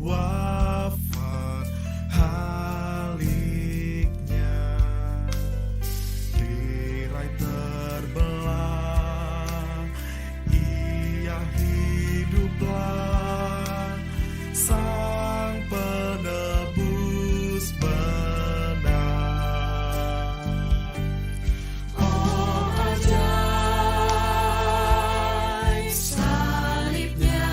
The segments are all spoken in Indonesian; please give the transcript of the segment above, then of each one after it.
wafat haliknya, tirai terbelah, ia hiduplah, sang penebus benar. Oh ajaib salibnya,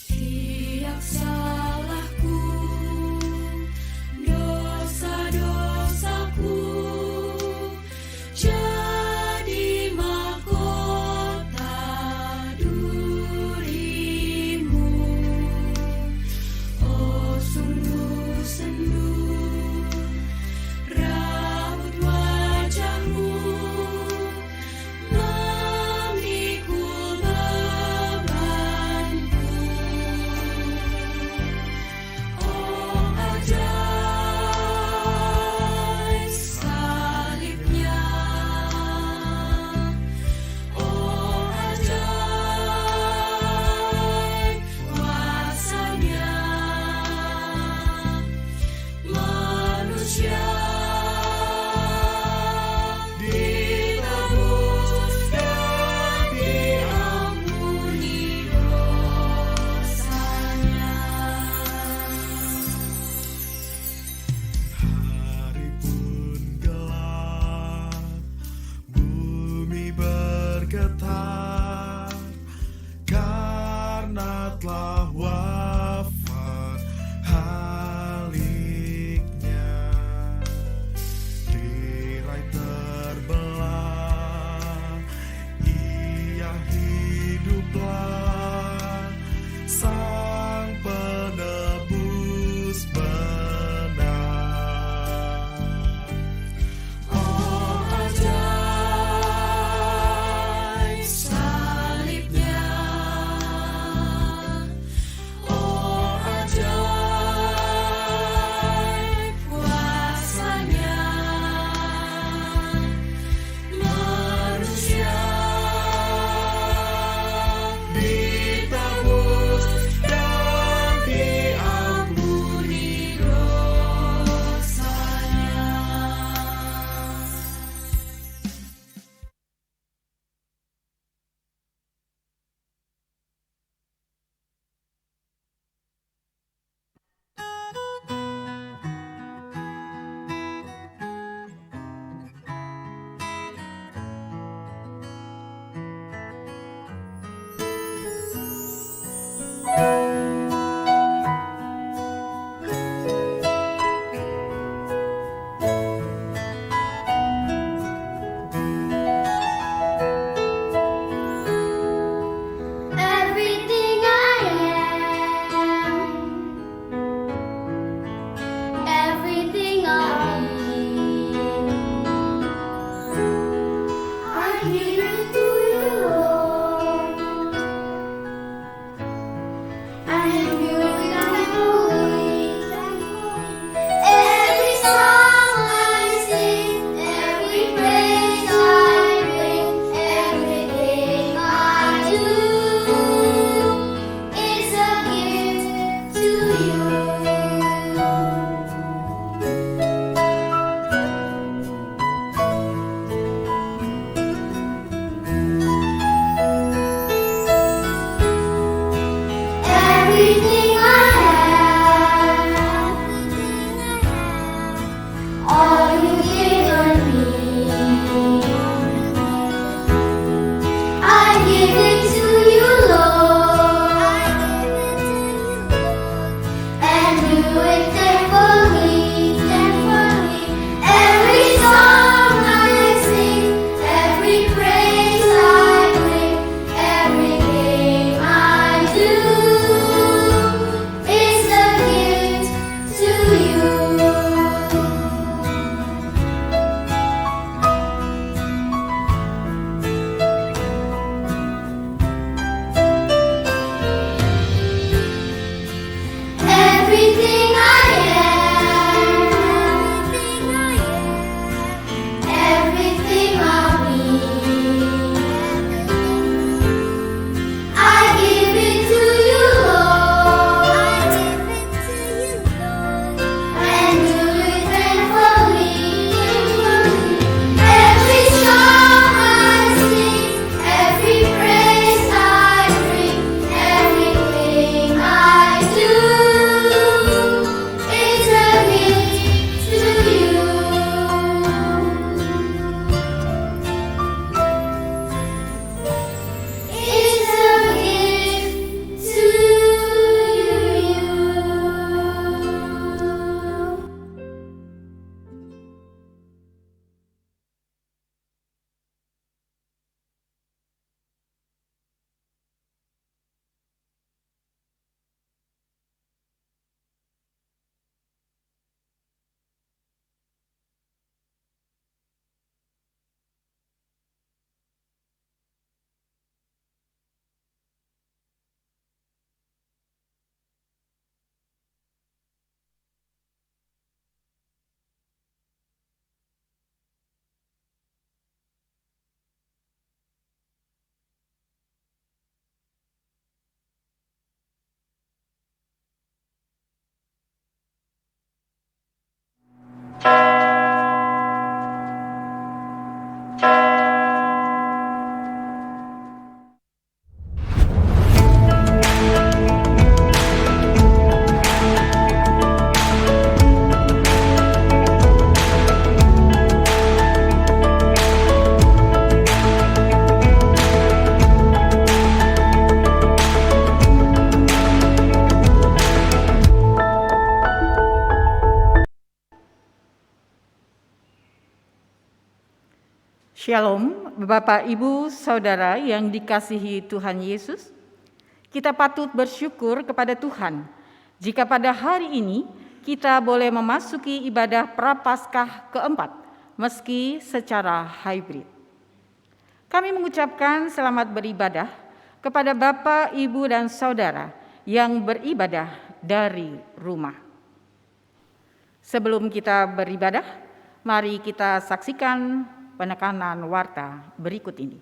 Tiap salahku, dosa-dosaku jadi mahkota duri-Mu. Oh, sungguh sendu raut wajah-Mu memikul bebanku. Oh, ajaib salibnya. Oh, ajaib kuasanya. Manusia ditebus dan diampuni dosanya. Hari pun gelap, bumi bergetar, karena telah wafat Haliknya. Tirai terbelah, ia hiduplah, Sang Penebus benar. Oh, ajaib salibnya. Oh, ajaib kuasanya. Manusia Shalom, Bapak, Ibu, Saudara yang dikasihi Tuhan Yesus. Kita patut bersyukur kepada Tuhan jika pada hari ini kita boleh memasuki ibadah Prapaskah keempat, meski secara hybrid. Kami mengucapkan selamat beribadah kepada Bapak, Ibu, dan Saudara yang beribadah dari rumah. Sebelum kita beribadah, mari kita saksikan penekanan warta berikut ini.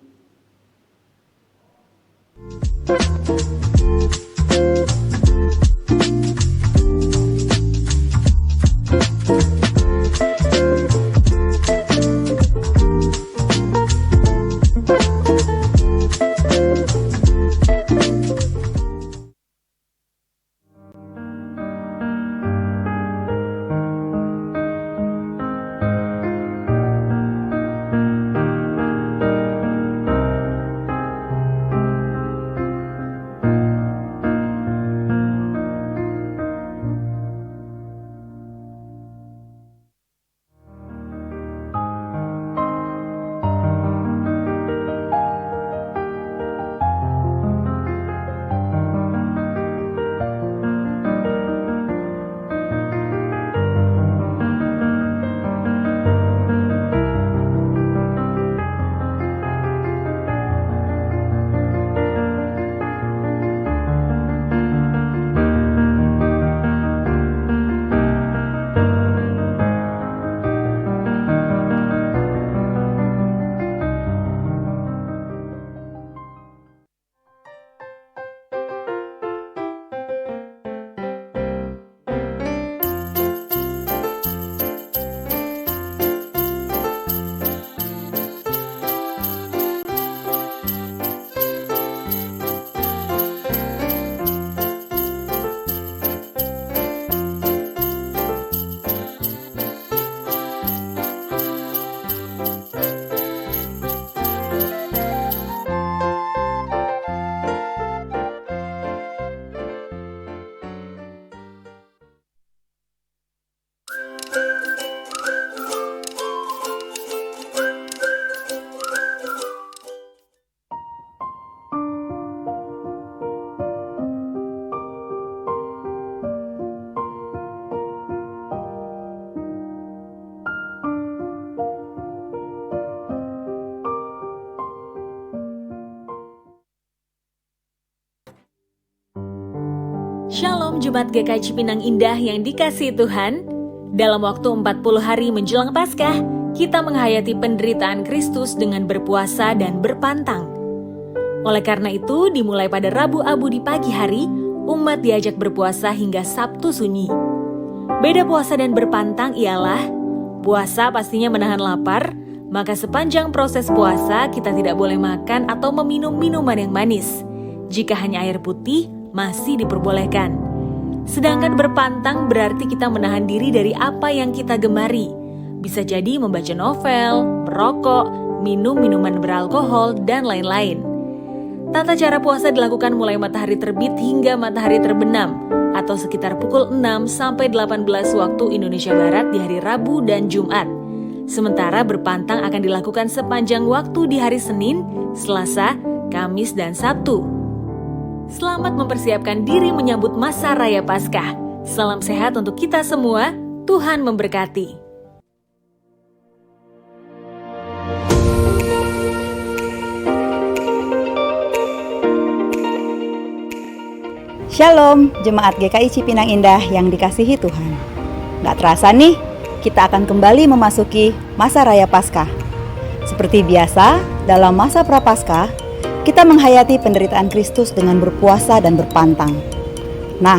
Shalom Jemaat GKI Cipinang Indah yang dikasihi Tuhan. Dalam waktu 40 hari menjelang Paskah, kita menghayati penderitaan Kristus dengan berpuasa dan berpantang. Oleh karena itu, dimulai pada Rabu Abu di pagi hari, umat diajak berpuasa hingga Sabtu Sunyi. Beda puasa dan berpantang ialah, puasa pastinya menahan lapar, maka sepanjang proses puasa kita tidak boleh makan atau meminum minuman yang manis. Jika hanya air putih, masih diperbolehkan. Sedangkan berpantang berarti kita menahan diri dari apa yang kita gemari. Bisa jadi membaca novel, merokok, minum minuman beralkohol, dan lain-lain. Tata cara puasa dilakukan mulai matahari terbit hingga matahari terbenam, atau sekitar pukul 6 sampai 18 waktu Indonesia Barat di hari Rabu dan Jumat. Sementara berpantang akan dilakukan sepanjang waktu di hari Senin, Selasa, Kamis, dan Sabtu. Selamat mempersiapkan diri menyambut masa Raya Paskah. Salam sehat untuk kita semua. Tuhan memberkati. Shalom, Jemaat GKI Cipinang Indah yang dikasihi Tuhan. Gak terasa nih, kita akan kembali memasuki masa Raya Paskah. Seperti biasa, dalam masa Prapaskah, kita menghayati penderitaan Kristus dengan berpuasa dan berpantang. Nah,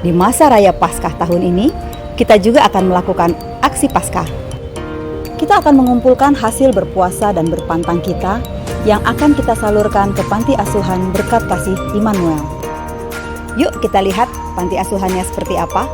di masa Raya Paskah tahun ini, kita juga akan melakukan aksi Paskah. Kita akan mengumpulkan hasil berpuasa dan berpantang kita yang akan kita salurkan ke Panti Asuhan Berkat Kasih Immanuel. Yuk kita lihat panti asuhannya seperti apa.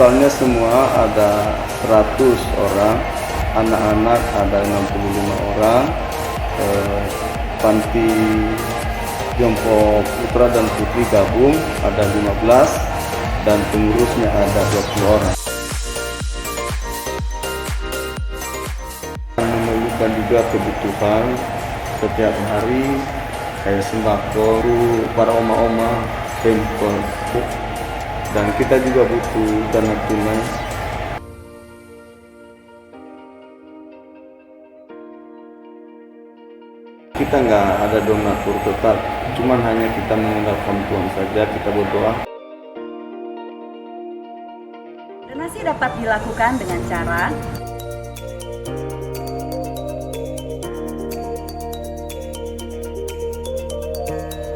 totalnya semua ada 100 orang, anak-anak ada 65 orang, panti jompo putra dan putri gabung ada 15 dan pengurusnya ada 20 orang. Memerlukan juga kebutuhan setiap hari kayak sembako para oma-oma, tempel, dan kita juga butuh dana tunai. Kita nggak ada donatur tetap, cuman hanya kita mengandalkan Tuhan saja, kita berdoa. Donasi dapat dilakukan dengan cara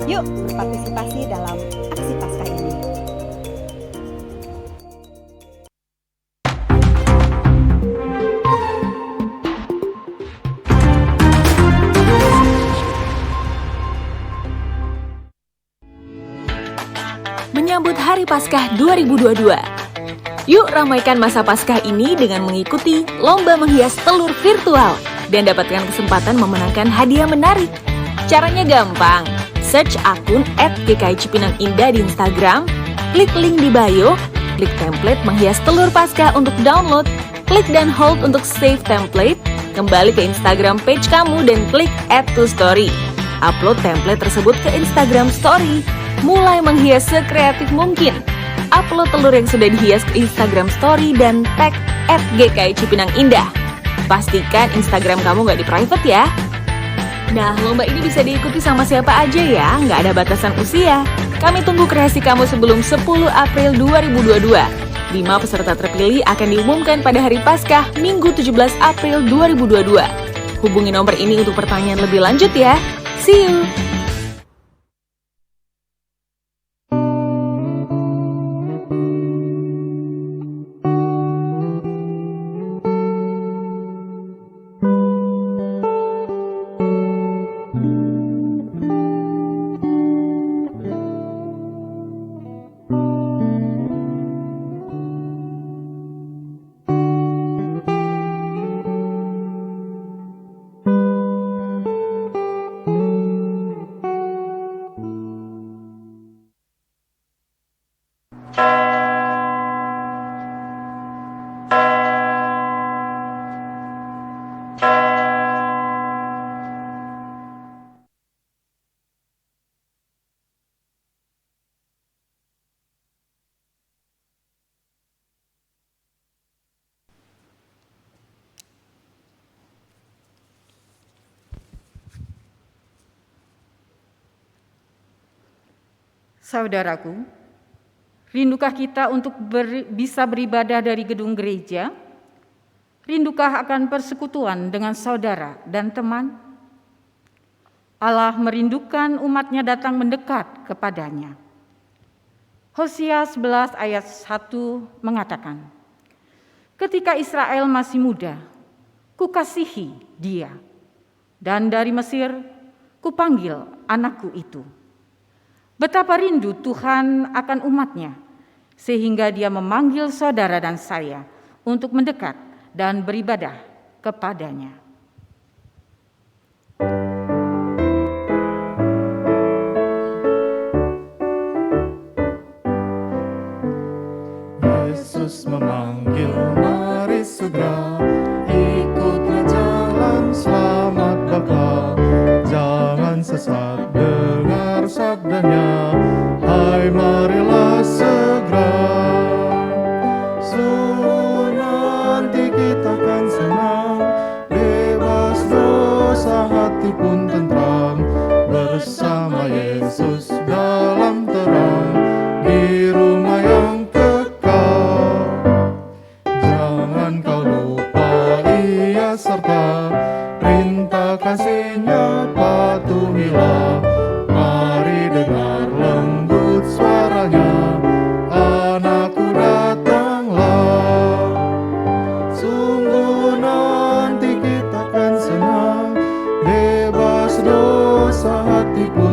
yuk berpartisipasi dalam aksi Paskah ini. Menyambut Hari Paskah 2022. Yuk ramaikan masa Paskah ini dengan mengikuti lomba menghias telur virtual dan dapatkan kesempatan memenangkan hadiah menarik. Caranya gampang. Search akun @GKI_Cipinang_Indah di Instagram, klik link di bio, klik template menghias telur Paskah untuk download, klik dan hold untuk save template, kembali ke Instagram page kamu dan klik add to story. Upload template tersebut ke Instagram story. Mulai menghias sekreatif mungkin. Upload telur yang sudah dihias ke Instagram story dan tag @GKI_Cipinang_Indah. Pastikan Instagram kamu nggak di private ya. Nah, lomba ini bisa diikuti sama siapa aja ya, nggak ada batasan usia. Kami tunggu kreasi kamu sebelum 10 April 2022. 5 peserta terpilih akan diumumkan pada hari Paskah, Minggu 17 April 2022. Hubungi nomor ini untuk pertanyaan lebih lanjut ya. See you! Saudaraku, rindukah kita untuk bisa beribadah dari gedung gereja? Rindukah akan persekutuan dengan saudara dan teman? Allah merindukan umatnya datang mendekat kepadanya. Hosea 11 ayat 1 mengatakan, ketika Israel masih muda, kukasihi dia, dan dari Mesir kupanggil anakku itu. Betapa rindu Tuhan akan umatnya, sehingga dia memanggil saudara dan saya untuk mendekat dan beribadah kepadanya. Yesus memanggil, mari segera ikutlah jalan selamat bakal. Jangan sesat, dengar sabdanya, hai marilah segera. Sungguh nanti kita akan senang, bebas dosa hati pun tentram, bersama Yesus dalam terang, di rumah yang kekal. Jangan kau lupa Ia serta perintah kasih-Nya patuhilah. Mari dengar lembut suaranya, anakku datanglah. Sungguh nanti kita akan senang, bebas dosa hati pun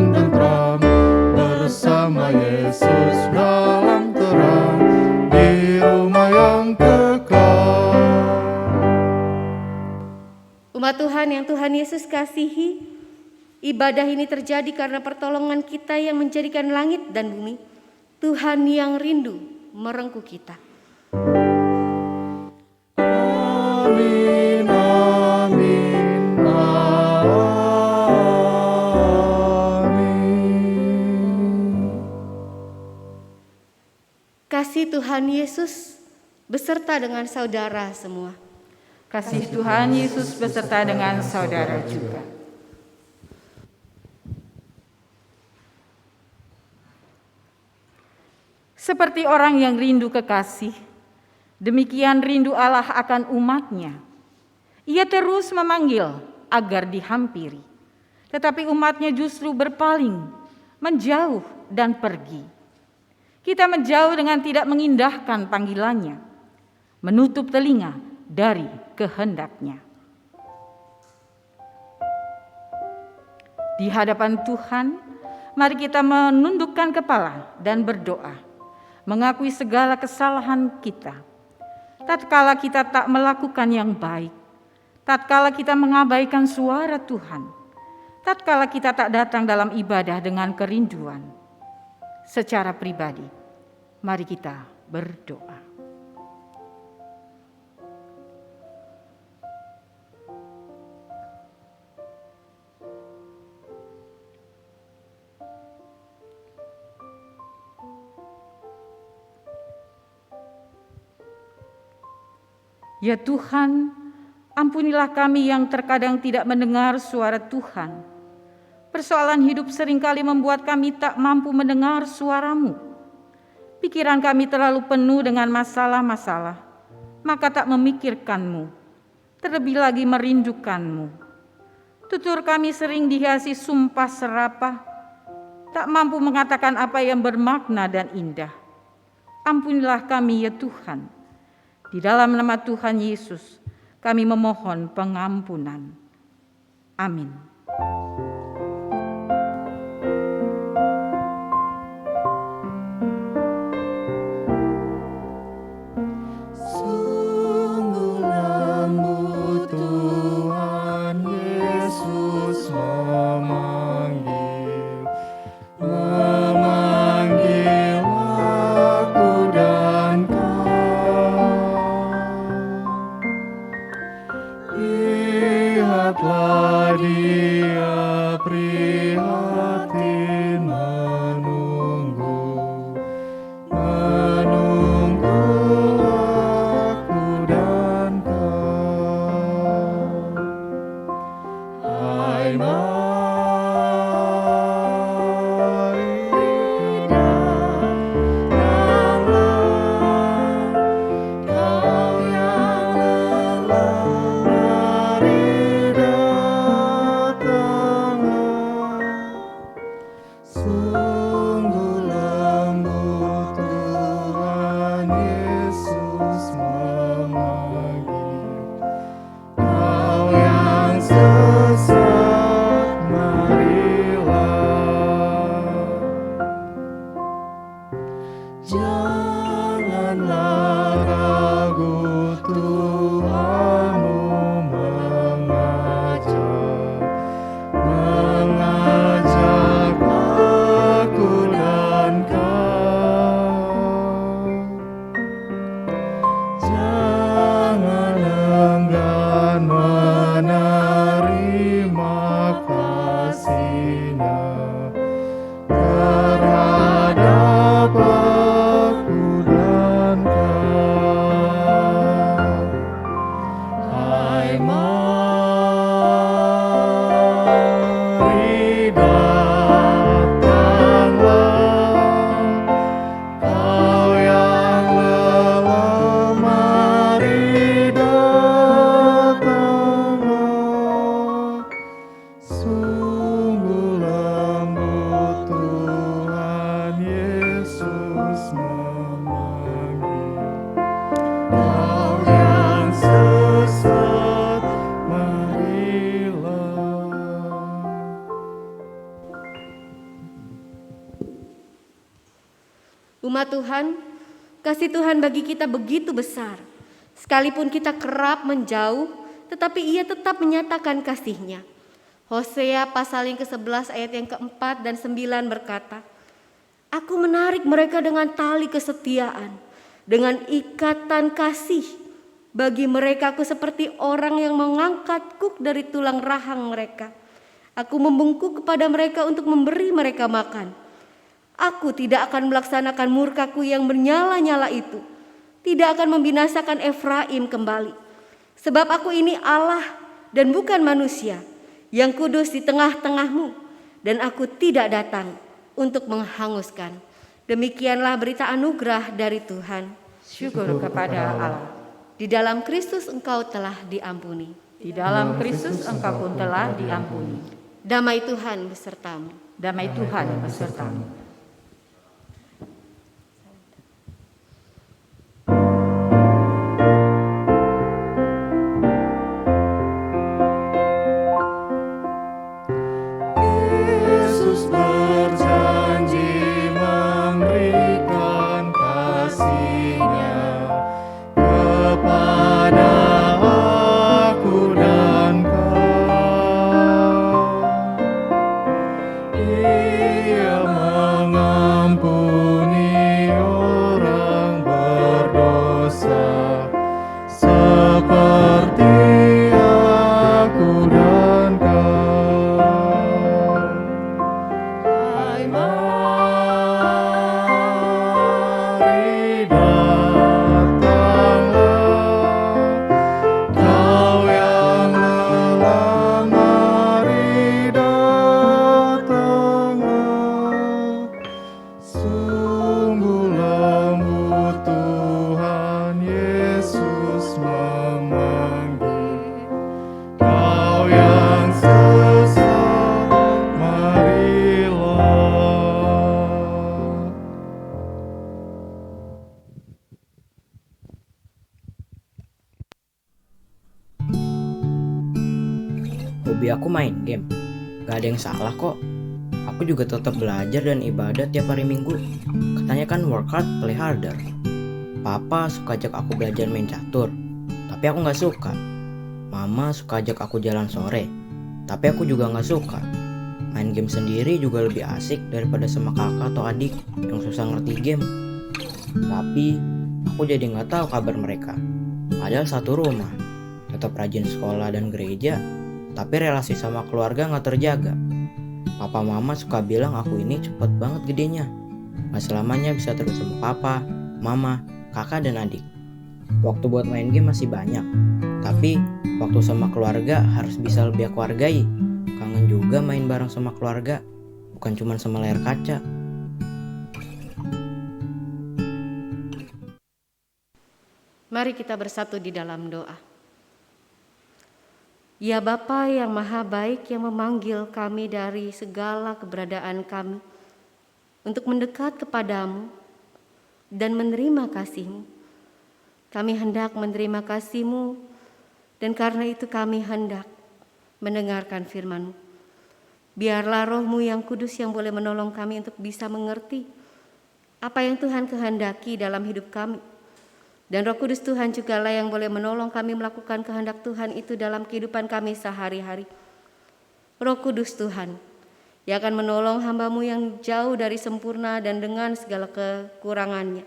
yang kekal. Umat Tuhan yang Tuhan Yesus kasihi, ibadah ini terjadi karena pertolongan kita yang menjadikan langit dan bumi. Tuhan yang rindu merengkuh kita. Amin, amin, amin. Kasih Tuhan Yesus beserta dengan saudara semua. Kasih Tuhan Yesus beserta dengan saudara juga. Seperti orang yang rindu kekasih, demikian rindu Allah akan umatnya. Ia terus memanggil agar dihampiri, tetapi umatnya justru berpaling, menjauh dan pergi. Kita menjauh dengan tidak mengindahkan panggilannya, menutup telinga dari kehendaknya. Di hadapan Tuhan, mari kita menundukkan kepala dan berdoa, mengakui segala kesalahan kita. Tatkala kita tak melakukan yang baik, tatkala kita mengabaikan suara Tuhan, tatkala kita tak datang dalam ibadah dengan kerinduan. Secara pribadi, mari kita berdoa. Ya Tuhan, ampunilah kami yang terkadang tidak mendengar suara Tuhan. Persoalan hidup seringkali membuat kami tak mampu mendengar suara-Mu. Pikiran kami terlalu penuh dengan masalah-masalah, maka tak memikirkan-Mu, terlebih lagi merindukan-Mu. Tutur kami sering dihiasi sumpah serapah, tak mampu mengatakan apa yang bermakna dan indah. Ampunilah kami ya Tuhan. Di dalam nama Tuhan Yesus, kami memohon pengampunan. Amin. Sungguh lembut Tuhan Yesus memanggil aku dan kau. Lihatlah Dia prihatin menunggu aku dan kau. Hai mari datanglah, kau yang lelah, mari datanglah. Sungguh lembut Tuhan Yesus memanggil, kau yang sesat, marilah. Janganlah ragu, Tuhanmu mengajak aku dan kau. Jangan enggan menerima kasih-Nya terhadap aku dan kau. Hai mari datanglah, kau yang lelah, mari datanglah. Sungguh lembut Tuhan Yesus memanggil, kau yang sesat, marilah. Umat Tuhan, Kasih Tuhan bagi kita begitu besar. Sekalipun kita kerap menjauh, tetapi Ia tetap menyatakan kasih-Nya. Hosea pasal yang ke-11 ayat yang ke-4 dan 9 berkata, Aku menarik mereka dengan tali kesetiaan, dengan ikatan kasih. Bagi mereka aku seperti orang yang mengangkat kuk dari tulang rahang mereka. Aku membungkuk kepada mereka untuk memberi mereka makan. Aku tidak akan melaksanakan murkaku yang bernyala-nyala itu. Tidak akan membinasakan Efraim kembali. Sebab aku ini Allah dan bukan manusia, yang kudus di tengah-tengahmu, dan aku tidak datang untuk menghanguskan. Demikianlah berita anugerah dari Tuhan. Syukur kepada Allah. Di dalam Kristus engkau telah diampuni. Di dalam Kristus engkau pun telah diampuni. Damai Tuhan besertamu. Damai Tuhan besertamu. Yesus berjanji memberikan kasih-Nya kepada aku dan kau. Ia mengampuni orang berdosa seperti aku dan kau. Hai, mari datanglah, kau yang lelah, mari datanglah. Sungguh lembut Tuhan Yesus memanggil, kau yang sesat, marilah. Hobi aku main game. Gak ada yang salah kok. Aku juga tetap belajar dan ibadah tiap hari Minggu. Katanya kan work hard, play harder. Papa suka ajak aku belajar main catur, tapi aku gak suka. Mama suka ajak aku jalan sore, tapi aku juga gak suka. Main game sendiri juga lebih asik daripada sama kakak atau adik yang susah ngerti game. Tapi aku jadi gak tahu kabar mereka. Padahal satu rumah, tetap rajin sekolah dan gereja, tapi relasi sama keluarga gak terjaga. Papa mama suka bilang aku ini cepet banget gedenya. Gak selamanya bisa terus sama papa, mama, kakak dan adik. Waktu buat main game masih banyak, tapi waktu sama keluarga harus bisa lebih aku hargai. Kangen juga main bareng sama keluarga, bukan cuma sama layar kaca. Mari kita bersatu di dalam doa. Ya Bapa yang maha baik yang memanggil kami dari segala keberadaan kami untuk mendekat kepadamu dan menerima kasih-Mu. Kami hendak menerima kasih-Mu dan karena itu kami hendak mendengarkan firman-Mu. Biarlah Roh-Mu yang kudus yang boleh menolong kami untuk bisa mengerti apa yang Tuhan kehendaki dalam hidup kami. Dan Roh Kudus Tuhan jugalah yang boleh menolong kami melakukan kehendak Tuhan itu dalam kehidupan kami sehari-hari. Roh Kudus Tuhan yang akan menolong hamba-Mu yang jauh dari sempurna dan dengan segala kekurangannya.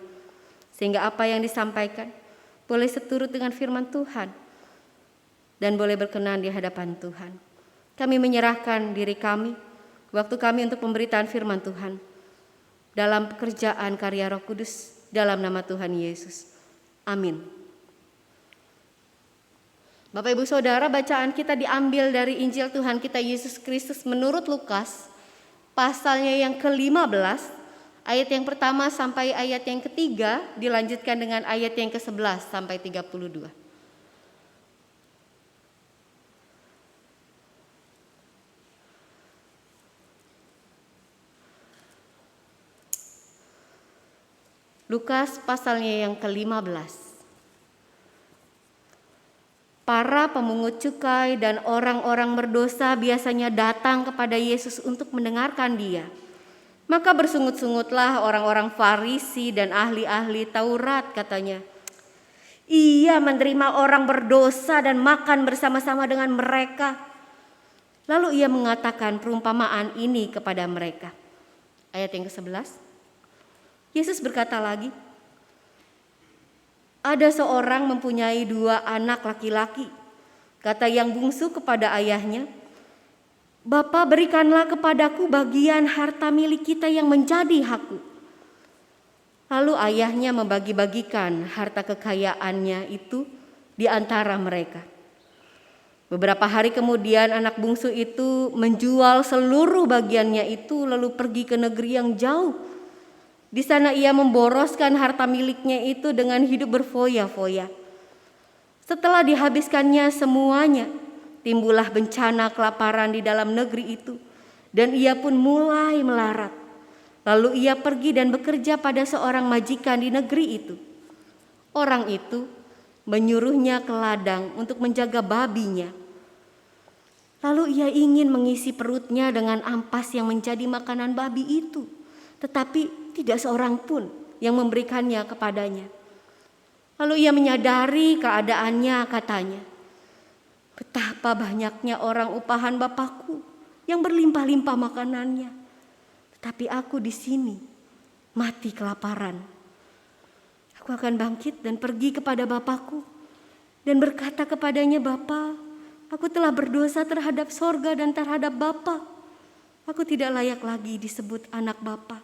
Sehingga apa yang disampaikan boleh seturut dengan firman Tuhan dan boleh berkenan di hadapan Tuhan. Kami menyerahkan diri kami, waktu kami untuk pemberitaan firman Tuhan dalam pekerjaan karya Roh Kudus dalam nama Tuhan Yesus. Amin. Bapak Ibu Saudara, bacaan kita diambil dari Injil Tuhan kita Yesus Kristus menurut Lukas, pasalnya yang ke-15, ayat yang pertama sampai ayat yang ketiga, dilanjutkan dengan ayat yang ke-11 sampai 32. Lukas pasalnya yang ke-15. Para pemungut cukai dan orang-orang berdosa biasanya datang kepada Yesus untuk mendengarkan Dia. Maka bersungut-sungutlah orang-orang Farisi dan ahli-ahli Taurat, katanya. Ia menerima orang berdosa dan makan bersama-sama dengan mereka. Lalu ia mengatakan perumpamaan ini kepada mereka. Ayat yang ke-11. Yesus berkata lagi, ada seorang mempunyai 2 anak laki-laki. Kata yang bungsu kepada ayahnya, Bapa, berikanlah kepadaku bagian harta milik kita yang menjadi hakku. Lalu ayahnya membagi-bagikan harta kekayaannya itu di antara mereka. Beberapa hari kemudian anak bungsu itu menjual seluruh bagiannya itu lalu pergi ke negeri yang jauh. Di sana ia memboroskan harta miliknya itu dengan hidup berfoya-foya. Setelah dihabiskannya semuanya, timbullah bencana kelaparan di dalam negeri itu, dan ia pun mulai melarat. Lalu ia pergi dan bekerja pada seorang majikan di negeri itu. Orang itu menyuruhnya ke ladang untuk menjaga babinya. Lalu ia ingin mengisi perutnya dengan ampas yang menjadi makanan babi itu, tetapi tidak seorang pun yang memberikannya kepadanya. Lalu ia menyadari keadaannya, katanya, betapa banyaknya orang upahan Bapakku yang berlimpah-limpah makanannya, tetapi aku di sini mati kelaparan. Aku akan bangkit dan pergi kepada Bapakku dan berkata kepadanya, Bapa, aku telah berdosa terhadap sorga dan terhadap Bapa. Aku tidak layak lagi disebut anak Bapa.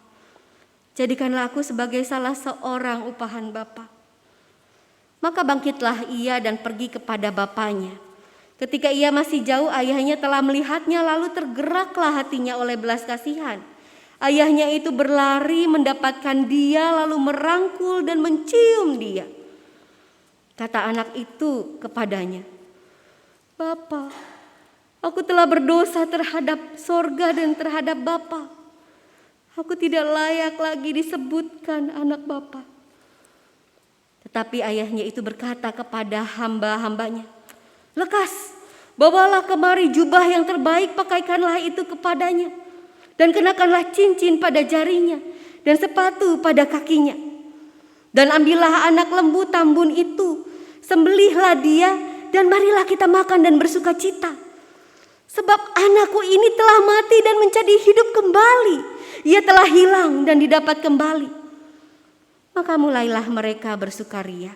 Jadikanlah aku sebagai salah seorang upahan Bapa. Maka bangkitlah ia dan pergi kepada bapaknya. Ketika ia masih jauh, ayahnya telah melihatnya, lalu tergeraklah hatinya oleh belas kasihan. Ayahnya itu berlari mendapatkan dia, lalu merangkul dan mencium dia. Kata anak itu kepadanya, Bapa, aku telah berdosa terhadap sorga dan terhadap Bapa. Aku tidak layak lagi disebutkan anak Bapa. Tetapi ayahnya itu berkata kepada hamba-hambanya, lekas, bawalah kemari jubah yang terbaik, pakaikanlah itu kepadanya, dan kenakanlah cincin pada jarinya, dan sepatu pada kakinya. Dan ambillah anak lembu tambun itu, sembelihlah dia, dan marilah kita makan dan bersuka cita. Sebab anakku ini telah mati dan menjadi hidup kembali. Ia telah hilang dan didapat kembali. Maka mulailah mereka bersukaria.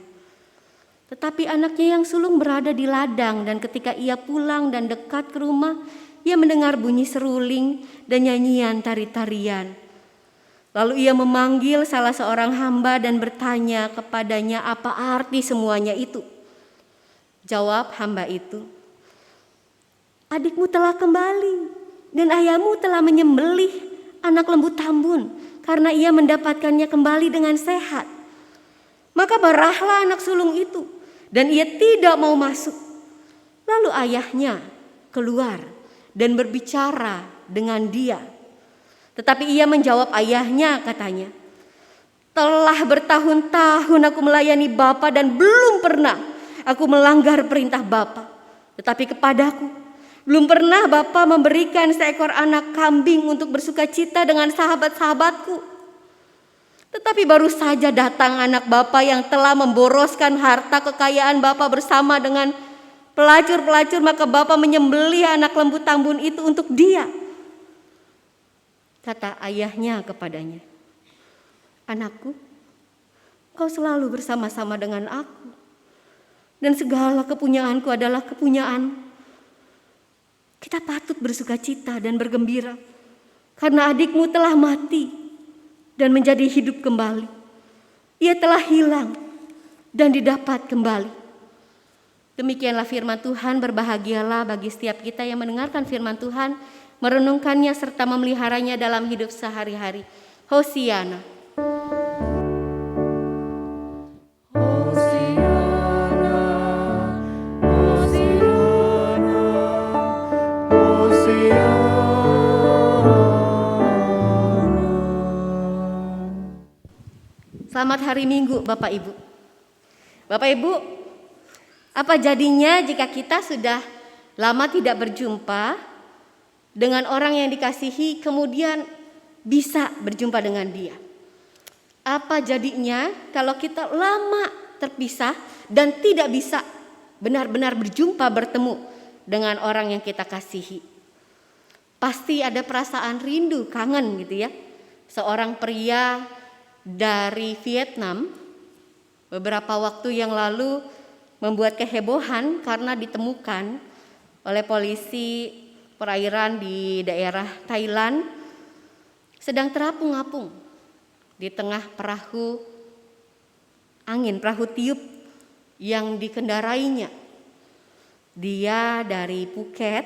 Tetapi anaknya yang sulung berada di ladang, dan ketika ia pulang dan dekat ke rumah, ia mendengar bunyi seruling dan nyanyian tari-tarian. Lalu ia memanggil salah seorang hamba dan bertanya kepadanya apa arti semuanya itu. Jawab hamba itu, adikmu telah kembali dan ayahmu telah menyembelih anak lembu tambun karena ia mendapatkannya kembali dengan sehat. Maka marahlah anak sulung itu dan ia tidak mau masuk. Lalu ayahnya keluar dan berbicara dengan dia. Tetapi ia menjawab ayahnya, katanya, telah bertahun-tahun aku melayani Bapa dan belum pernah aku melanggar perintah Bapa. Tetapi kepadaku belum pernah Bapa memberikan seekor anak kambing untuk bersukacita dengan sahabat-sahabatku. Tetapi baru saja datang anak Bapa yang telah memboroskan harta kekayaan Bapa bersama dengan pelacur-pelacur, maka Bapa menyembelih anak lembu tambun itu untuk dia. Kata ayahnya kepadanya, anakku, kau selalu bersama-sama dengan aku, dan segala kepunyaanku adalah kepunyaanmu. Kita patut bersukacita dan bergembira karena adikmu telah mati dan menjadi hidup kembali. Ia telah hilang dan didapat kembali. Demikianlah firman Tuhan. Berbahagialah bagi setiap kita yang mendengarkan firman Tuhan, merenungkannya serta memeliharanya dalam hidup sehari-hari. Hosiana. Selamat hari Minggu Bapak Ibu. Bapak Ibu, apa jadinya jika kita sudah lama tidak berjumpa dengan orang yang dikasihi, kemudian bisa berjumpa dengan dia. Apa jadinya kalau kita lama terpisah dan tidak bisa benar-benar berjumpa, bertemu dengan orang yang kita kasihi? Pasti ada perasaan rindu, kangen gitu ya. Seorang pria dari Vietnam beberapa waktu yang lalu membuat kehebohan karena ditemukan oleh polisi perairan di daerah Thailand sedang terapung-apung di tengah perahu angin, perahu tiup yang dikendarainya. Dia dari Phuket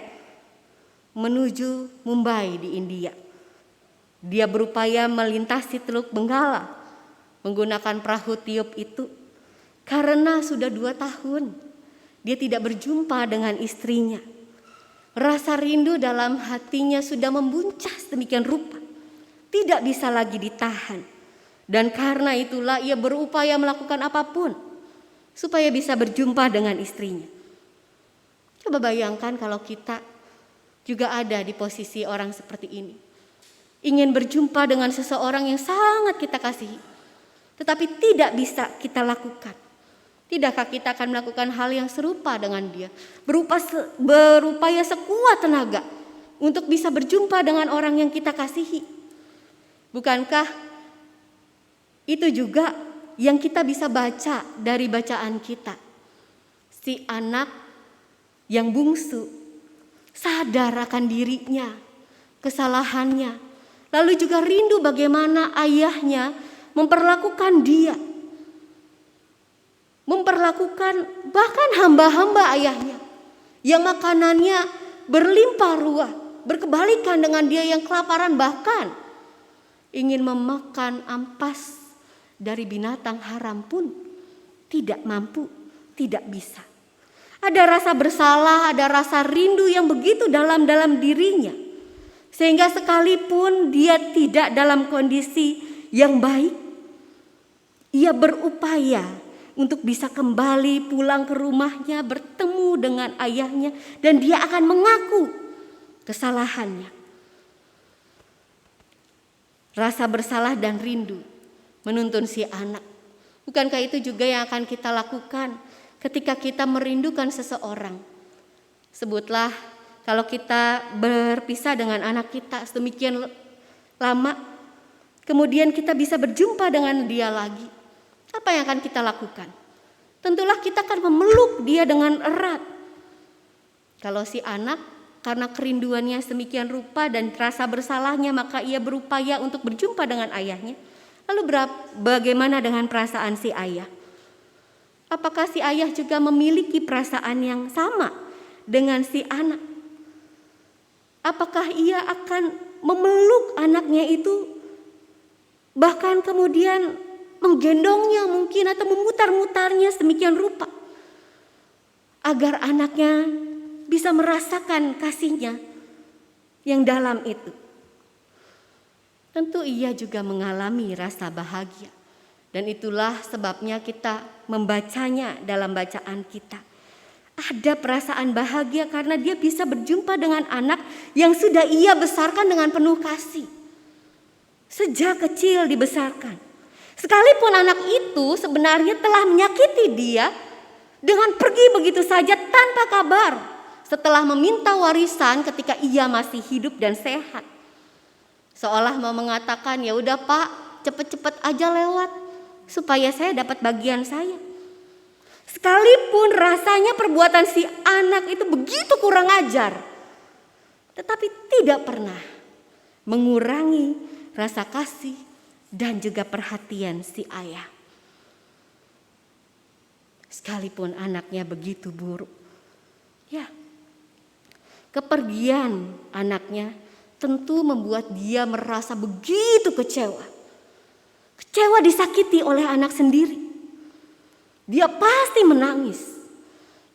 menuju Mumbai di India. Dia berupaya melintasi Teluk Benggala menggunakan perahu tiup itu karena sudah 2 tahun dia tidak berjumpa dengan istrinya. Rasa rindu dalam hatinya sudah membuncah sedemikian rupa, tidak bisa lagi ditahan. Dan karena itulah ia berupaya melakukan apapun supaya bisa berjumpa dengan istrinya. Coba bayangkan kalau kita juga ada di posisi orang seperti ini. Ingin berjumpa dengan seseorang yang sangat kita kasihi, tetapi tidak bisa kita lakukan. Tidakkah kita akan melakukan hal yang serupa dengan dia? Berupaya sekuat tenaga untuk bisa berjumpa dengan orang yang kita kasihi. Bukankah itu juga yang kita bisa baca dari bacaan kita? Si anak yang bungsu sadar akan dirinya, kesalahannya, lalu juga rindu bagaimana ayahnya memperlakukan dia, memperlakukan bahkan hamba-hamba ayahnya yang makanannya berlimpah ruah, berkebalikan dengan dia yang kelaparan, bahkan ingin memakan ampas dari binatang haram pun tidak mampu, tidak bisa. Ada rasa bersalah, ada rasa rindu yang begitu dalam dirinya, sehingga sekalipun dia tidak dalam kondisi yang baik, ia berupaya untuk bisa kembali pulang ke rumahnya, bertemu dengan ayahnya, dan dia akan mengaku kesalahannya. Rasa bersalah dan rindu menuntun si anak. Bukankah itu juga yang akan kita lakukan ketika kita merindukan seseorang? Sebutlah kalau kita berpisah dengan anak kita sedemikian lama, kemudian kita bisa berjumpa dengan dia lagi. Apa yang akan kita lakukan? Tentulah kita akan memeluk dia dengan erat. Kalau si anak karena kerinduannya sedemikian rupa dan rasa bersalahnya, maka ia berupaya untuk berjumpa dengan ayahnya. Lalu bagaimana dengan perasaan si ayah? Apakah si ayah juga memiliki perasaan yang sama dengan si anak? Apakah ia akan memeluk anaknya itu, bahkan kemudian menggendongnya mungkin atau memutar-mutarnya sedemikian rupa agar anaknya bisa merasakan kasihnya yang dalam itu? Tentu ia juga mengalami rasa bahagia, dan itulah sebabnya kita membacanya dalam bacaan kita. Ada perasaan bahagia karena dia bisa berjumpa dengan anak yang sudah ia besarkan dengan penuh kasih. Sejak kecil dibesarkan. Sekalipun anak itu sebenarnya telah menyakiti dia dengan pergi begitu saja tanpa kabar setelah meminta warisan ketika ia masih hidup dan sehat. Seolah mau mengatakan, ya udah Pak, cepet-cepet aja lewat supaya saya dapat bagian saya. Sekalipun rasanya perbuatan si anak itu begitu kurang ajar, tetapi tidak pernah mengurangi rasa kasih dan juga perhatian si ayah. Sekalipun anaknya begitu buruk, ya, kepergian anaknya tentu membuat dia merasa begitu kecewa. Kecewa disakiti oleh anak sendiri. Dia pasti menangis.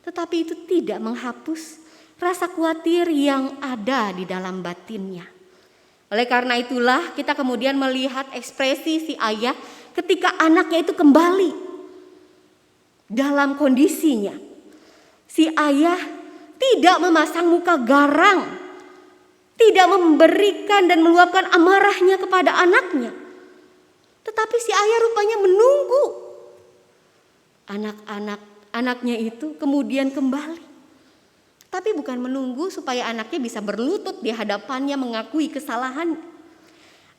Tetapi itu tidak menghapus rasa khawatir yang ada di dalam batinnya. Oleh karena itulah kita kemudian melihat ekspresi si ayah ketika anaknya itu kembali dalam kondisinya. Si ayah tidak memasang muka garang tidak memberikan dan meluapkan amarahnya kepada anaknya. Tetapi si ayah rupanya menunggu anaknya itu kemudian kembali. Tapi bukan menunggu supaya anaknya bisa berlutut di hadapannya mengakui kesalahan.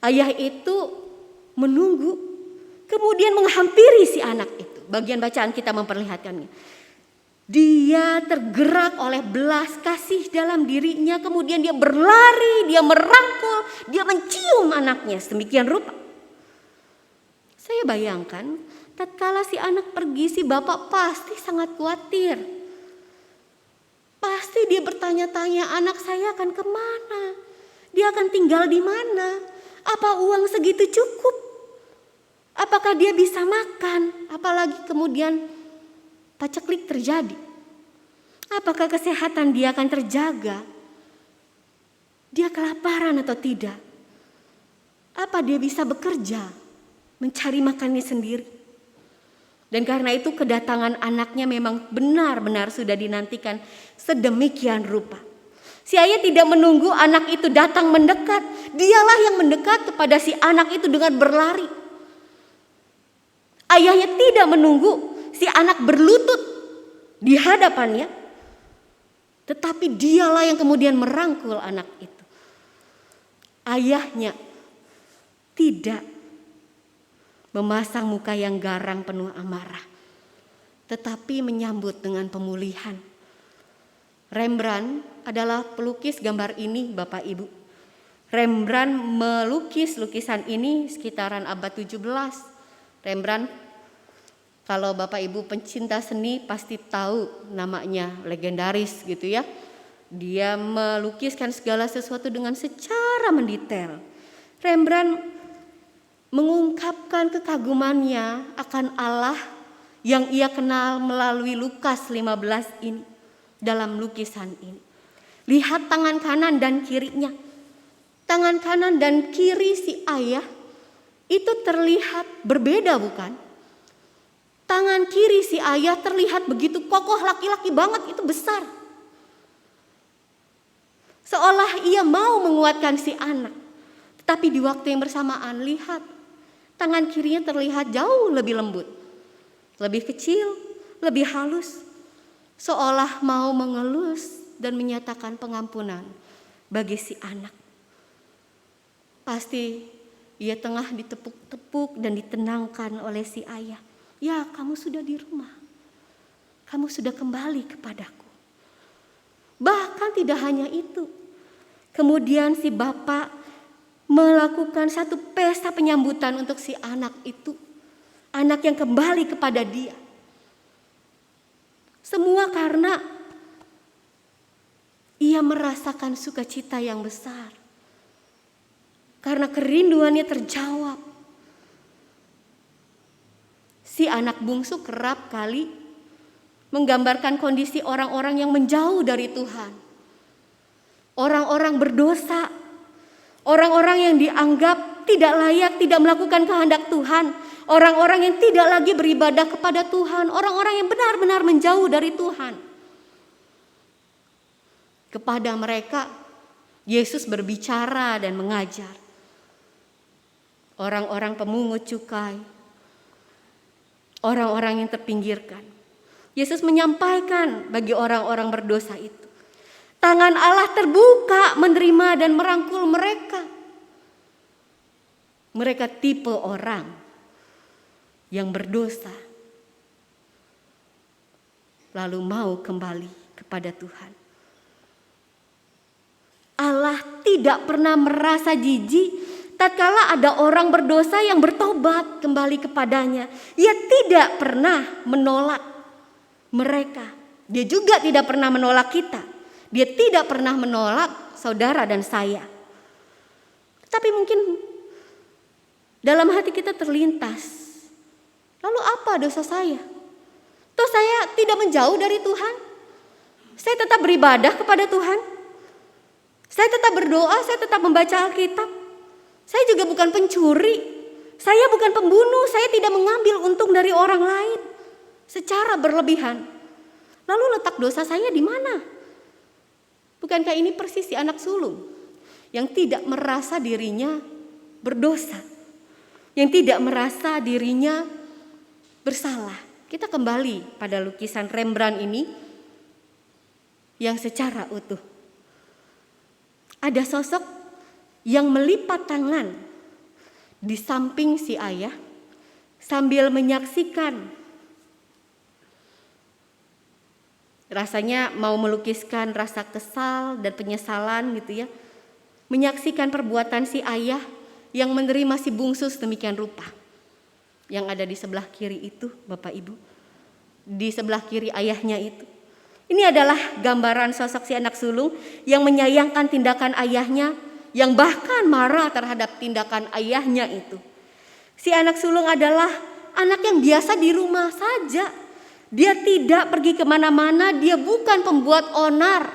Ayah itu menunggu, kemudian menghampiri si anak itu. Bagian bacaan kita memperlihatkannya. Dia tergerak oleh belas kasih dalam dirinya, kemudian dia berlari, dia merangkul, dia mencium anaknya sedemikian rupa. Saya bayangkan, tatkala si anak pergi, si bapak pasti sangat khawatir. Pasti dia bertanya-tanya, anak saya akan kemana? Dia akan tinggal di mana? Apa uang segitu cukup? Apakah dia bisa makan? Apalagi kemudian paceklik terjadi. Apakah kesehatan dia akan terjaga? Dia kelaparan atau tidak? Apa dia bisa bekerja, mencari makannya sendiri? Dan karena itu kedatangan anaknya memang benar-benar sudah dinantikan sedemikian rupa. Si ayah tidak menunggu anak itu datang mendekat. Dialah yang mendekat kepada si anak itu dengan berlari. Ayahnya tidak menunggu si anak berlutut di hadapannya. Tetapi dialah yang kemudian merangkul anak itu. Ayahnya tidak memasang muka yang garang penuh amarah, tetapi menyambut dengan pemulihan. Rembrandt adalah pelukis gambar ini, Bapak Ibu. Rembrandt melukis lukisan ini sekitaran abad 17. Rembrandt, kalau Bapak Ibu pencinta seni pasti tahu namanya, legendaris gitu ya. Dia melukiskan segala sesuatu dengan secara mendetail. Rembrandt mengungkapkan kekagumannya akan Allah yang ia kenal melalui Lukas 15 ini dalam lukisan ini. Lihat tangan kanan dan kirinya. Tangan kanan dan kiri si ayah itu terlihat berbeda, bukan? Tangan kiri si ayah terlihat begitu kokoh, laki-laki banget, itu besar. Seolah ia mau menguatkan si anak. Tetapi di waktu yang bersamaan lihat tangan kirinya terlihat jauh lebih lembut, lebih kecil, lebih halus. Seolah mau mengelus dan menyatakan pengampunan bagi si anak. Pasti ia tengah ditepuk-tepuk dan ditenangkan oleh si ayah. Ya, kamu sudah di rumah. Kamu sudah kembali kepadaku. Bahkan tidak hanya itu. Kemudian si bapak melakukan satu pesta penyambutan untuk si anak itu. Anak yang kembali kepada dia. Semua karena ia merasakan sukacita yang besar. Karena kerinduannya terjawab. Si anak bungsu kerap kali menggambarkan kondisi orang-orang yang menjauh dari Tuhan. Orang-orang berdosa. Orang-orang yang dianggap tidak layak, tidak melakukan kehendak Tuhan. Orang-orang yang tidak lagi beribadah kepada Tuhan. Orang-orang yang benar-benar menjauh dari Tuhan. Kepada mereka, Yesus berbicara dan mengajar. Orang-orang pemungut cukai. Orang-orang yang terpinggirkan. Yesus menyampaikan bagi orang-orang berdosa itu. Tangan Allah terbuka menerima dan merangkul mereka. Mereka tipe orang yang berdosa lalu mau kembali kepada Tuhan. Allah tidak pernah merasa jijik tatkala ada orang berdosa yang bertobat kembali kepadanya. Ia tidak pernah menolak mereka. Dia juga tidak pernah menolak kita. Dia tidak pernah menolak saudara dan saya. Tapi mungkin dalam hati kita terlintas, lalu apa dosa saya? Toh saya tidak menjauh dari Tuhan. Saya tetap beribadah kepada Tuhan. Saya tetap berdoa, saya tetap membaca Alkitab. Saya juga bukan pencuri. Saya bukan pembunuh, saya tidak mengambil untung dari orang lain secara berlebihan. Lalu letak dosa saya di mana? Bukankah ini persis si anak sulung yang tidak merasa dirinya berdosa, yang tidak merasa dirinya bersalah. Kita kembali pada lukisan Rembrandt ini yang secara utuh. Ada sosok yang melipat tangan di samping si ayah sambil menyaksikan. Rasanya mau melukiskan rasa kesal dan penyesalan gitu ya. Menyaksikan perbuatan si ayah yang menerima si bungsu sedemikian rupa. Yang ada di sebelah kiri itu, Bapak Ibu. Di sebelah kiri ayahnya itu. Ini adalah gambaran sosok si anak sulung yang menyayangkan tindakan ayahnya, yang bahkan marah terhadap tindakan ayahnya itu. Si anak sulung adalah anak yang biasa di rumah saja. Dia tidak pergi kemana-mana, dia bukan pembuat onar.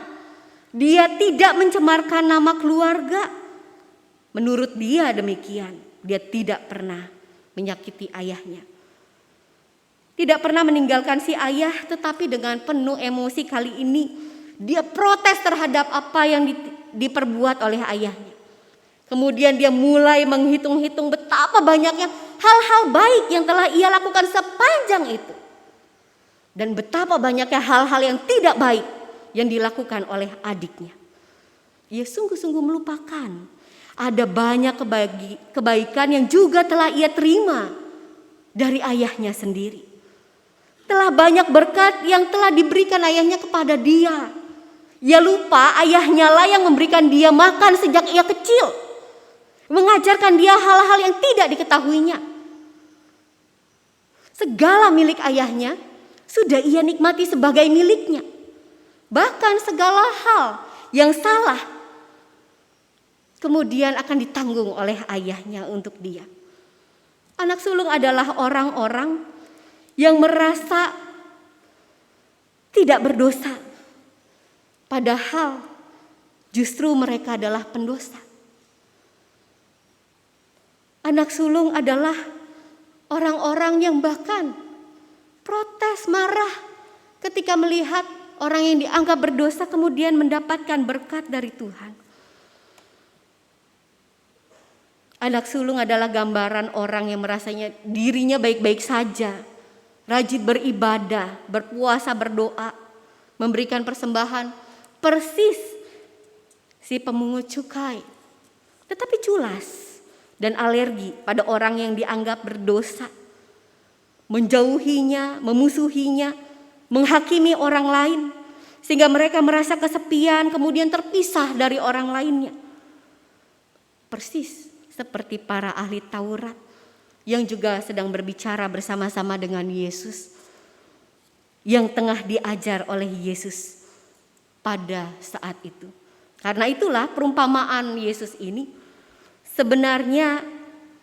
Dia tidak mencemarkan nama keluarga. Menurut dia demikian, dia tidak pernah menyakiti ayahnya. Tidak pernah meninggalkan si ayah, tetapi dengan penuh emosi kali ini dia protes terhadap apa yang diperbuat oleh ayahnya. Kemudian dia mulai menghitung-hitung betapa banyaknya hal-hal baik yang telah ia lakukan sepanjang itu. Dan betapa banyaknya hal-hal yang tidak baik yang dilakukan oleh adiknya. Ia sungguh-sungguh melupakan ada banyak kebaikan yang juga telah ia terima dari ayahnya sendiri. Telah banyak berkat yang telah diberikan ayahnya kepada dia. Ia lupa ayahnya lah yang memberikan dia makan sejak ia kecil. Mengajarkan dia hal-hal yang tidak diketahuinya. Segala milik ayahnya sudah ia nikmati sebagai miliknya. Bahkan segala hal yang salah kemudian akan ditanggung oleh ayahnya untuk dia. Anak sulung adalah orang-orang yang merasa tidak berdosa. Padahal justru mereka adalah pendosa. Anak sulung adalah orang-orang yang bahkan protes, marah ketika melihat orang yang dianggap berdosa kemudian mendapatkan berkat dari Tuhan. Anak sulung adalah gambaran orang yang merasanya dirinya baik-baik saja, rajin beribadah, berpuasa, berdoa, memberikan persembahan, persis si pemungut cukai. Tetapi culas dan alergi pada orang yang dianggap berdosa. Menjauhinya, memusuhinya, menghakimi orang lain, sehingga mereka merasa kesepian, kemudian terpisah dari orang lainnya. Persis seperti para ahli Taurat yang juga sedang berbicara bersama-sama dengan Yesus, yang tengah diajar oleh Yesus pada saat itu. Karena itulah perumpamaan Yesus ini sebenarnya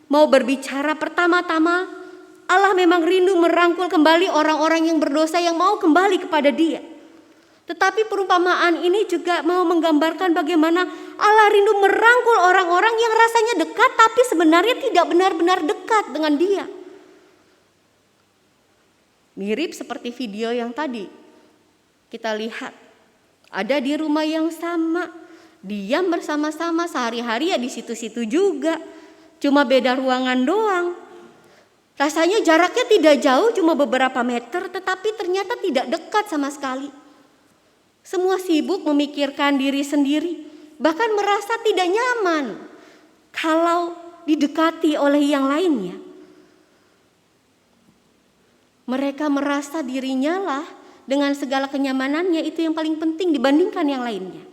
mau berbicara pertama-tama Allah memang rindu merangkul kembali orang-orang yang berdosa yang mau kembali kepada Dia. Tetapi perumpamaan ini juga mau menggambarkan bagaimana Allah rindu merangkul orang-orang yang rasanya dekat tapi sebenarnya tidak benar-benar dekat dengan Dia. Mirip seperti video yang tadi kita lihat. Ada di rumah yang sama, diam bersama-sama sehari-hari ya di situ-situ juga. Cuma beda ruangan doang. Rasanya jaraknya tidak jauh, cuma beberapa meter, tetapi ternyata tidak dekat sama sekali. Semua sibuk memikirkan diri sendiri, bahkan merasa tidak nyaman kalau didekati oleh yang lainnya. Mereka merasa dirinya lah dengan segala kenyamanannya itu yang paling penting dibandingkan yang lainnya.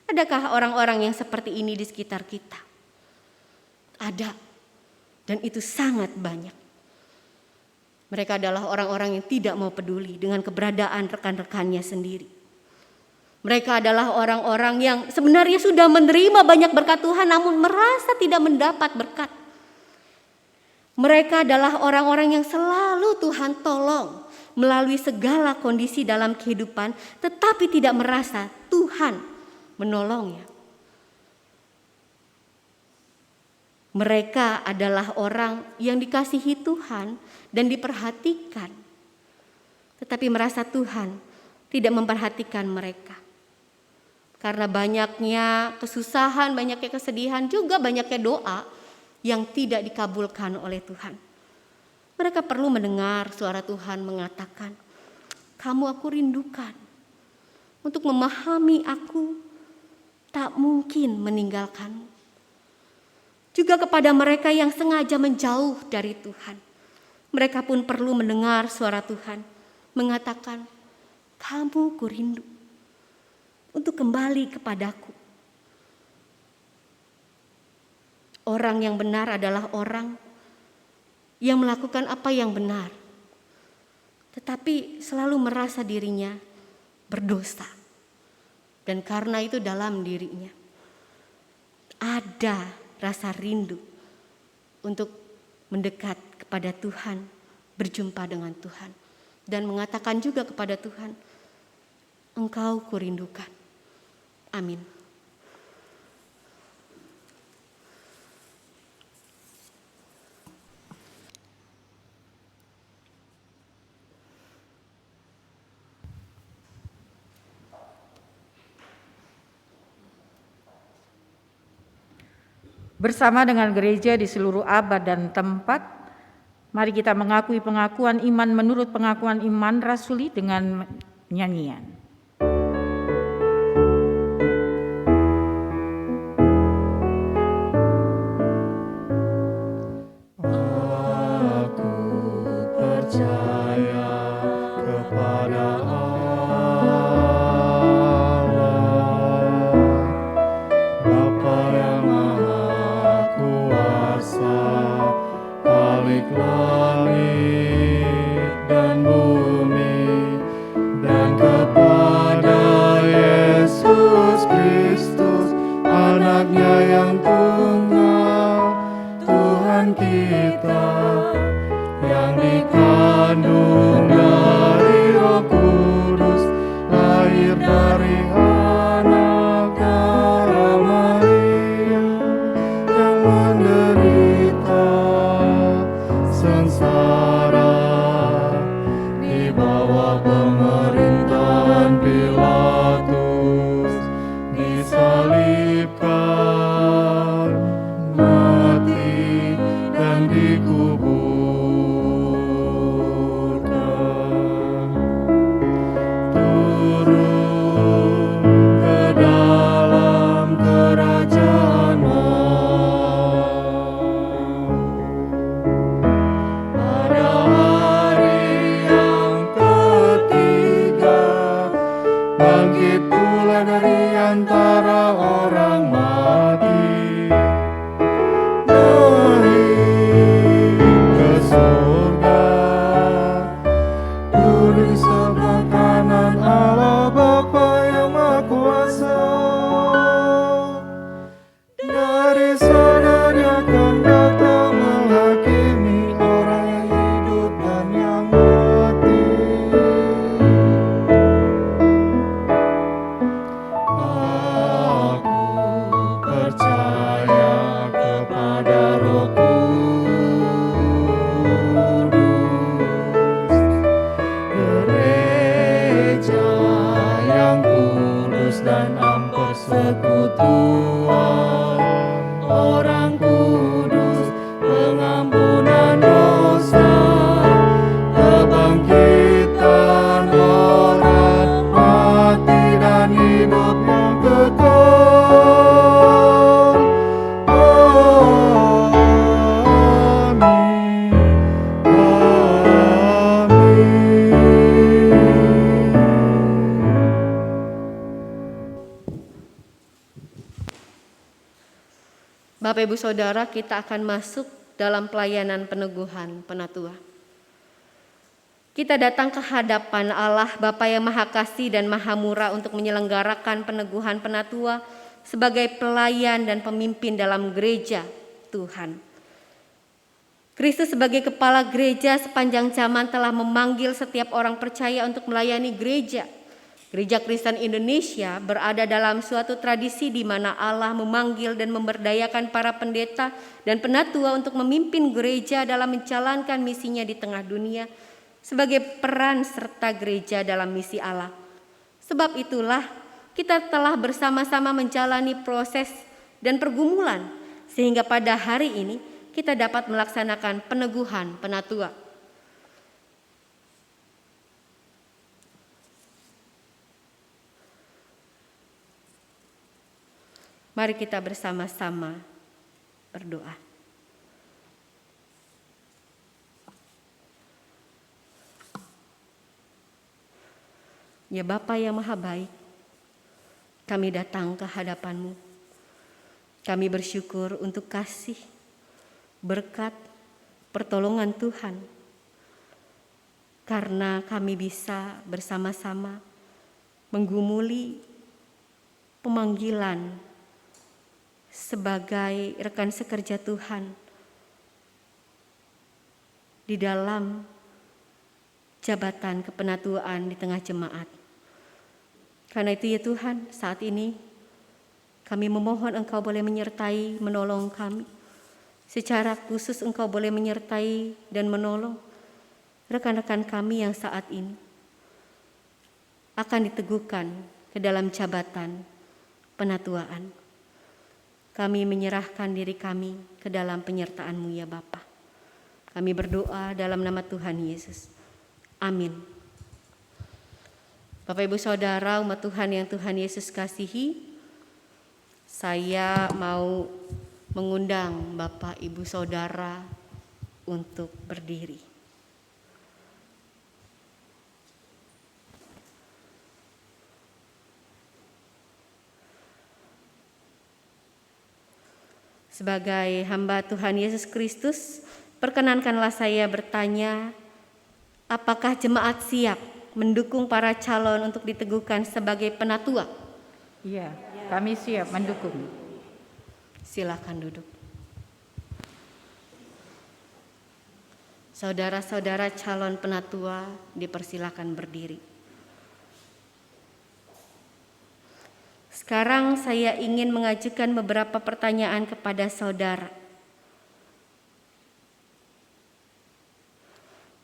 Adakah orang-orang yang seperti ini di sekitar kita? Ada, dan itu sangat banyak. Mereka adalah orang-orang yang tidak mau peduli dengan keberadaan rekan-rekannya sendiri. Mereka adalah orang-orang yang sebenarnya sudah menerima banyak berkat Tuhan namun merasa tidak mendapat berkat. Mereka adalah orang-orang yang selalu Tuhan tolong melalui segala kondisi dalam kehidupan tetapi tidak merasa Tuhan menolongnya. Mereka adalah orang yang dikasihi Tuhan dan diperhatikan, tetapi merasa Tuhan tidak memperhatikan mereka. Karena banyaknya kesusahan, banyaknya kesedihan, juga banyaknya doa yang tidak dikabulkan oleh Tuhan. Mereka perlu mendengar suara Tuhan mengatakan, "Kamu aku rindukan. Untuk memahami aku, tak mungkin meninggalkanmu." Juga kepada mereka yang sengaja menjauh dari Tuhan, mereka pun perlu mendengar suara Tuhan mengatakan, "Kamu ku rindu untuk kembali kepadaku." Orang yang benar adalah orang yang melakukan apa yang benar, tetapi selalu merasa dirinya berdosa. Dan karena itu dalam dirinya ada rasa rindu untuk mendekat kepada Tuhan, berjumpa dengan Tuhan, dan mengatakan juga kepada Tuhan, "Engkau kurindukan." Amin. Bersama dengan gereja di seluruh abad dan tempat, mari kita mengakui pengakuan iman menurut pengakuan iman rasuli dengan nyanyian. Aku percaya kepada Allah, Bapa yang Maha Kuasa, Khalik langit dan bumi, dan kepada Yesus Kristus, anaknya yang tunggal, Tuhan kita, yang dikandung dari Roh Kudus, lahir dari anak darah Maria, yang menderita sengsara di bawah pemerintahan Pilatus, disalibkan, mati, dan dikuburkan. Turun ke dalam kerajaan maut. Pada hari yang ketiga, bangkit pula dari antara orang mati, naik ke surga, duduk di sebelah kanan Allah Bapa yang Maha Kuasa. Dari sana Dia akan datang menghakimi orang yang hidup dan yang mati. Aku percaya kepada Roh Kudus, gereja yang kudus dan am persekutuan orang kudus, pengampunan dosa, kebangkitan orang mati, dan hidup yang kekal. Amin. Bapak Ibu Saudara, kita akan masuk dalam pelayanan peneguhan penatua. Kita datang ke hadapan Allah Bapa yang Maha Kasih dan Maha Murah untuk menyelenggarakan peneguhan penatua sebagai pelayan dan pemimpin dalam gereja Tuhan. Kristus sebagai kepala gereja sepanjang zaman telah memanggil setiap orang percaya untuk melayani gereja. Gereja Kristen Indonesia berada dalam suatu tradisi di mana Allah memanggil dan memberdayakan para pendeta dan penatua untuk memimpin gereja dalam menjalankan misinya di tengah dunia sebagai peran serta gereja dalam misi Allah. Sebab itulah kita telah bersama-sama menjalani proses dan pergumulan sehingga pada hari ini kita dapat melaksanakan peneguhan penatua. Mari kita bersama-sama berdoa. Ya Bapa yang Maha Baik, kami datang ke hadapan-Mu. Kami bersyukur untuk kasih, berkat, pertolongan Tuhan. Karena kami bisa bersama-sama menggumuli pemanggilan sebagai rekan sekerja Tuhan di dalam jabatan kepenatuaan di tengah jemaat. Karena itu ya Tuhan, saat ini kami memohon Engkau boleh menyertai, menolong kami. Secara khusus Engkau boleh menyertai dan menolong rekan-rekan kami yang saat ini akan diteguhkan ke dalam jabatan penatuaan. Kami menyerahkan diri kami ke dalam penyertaan-Mu ya Bapa. Kami berdoa dalam nama Tuhan Yesus. Amin. Bapak Ibu Saudara umat Tuhan yang Tuhan Yesus kasihi, saya mau mengundang Bapak Ibu Saudara untuk berdiri. Sebagai hamba Tuhan Yesus Kristus, perkenankanlah saya bertanya, apakah jemaat siap mendukung para calon untuk diteguhkan sebagai penatua? Iya, kami siap mendukung. Silakan duduk. Saudara-saudara calon penatua dipersilakan berdiri. Sekarang saya ingin mengajukan beberapa pertanyaan kepada saudara.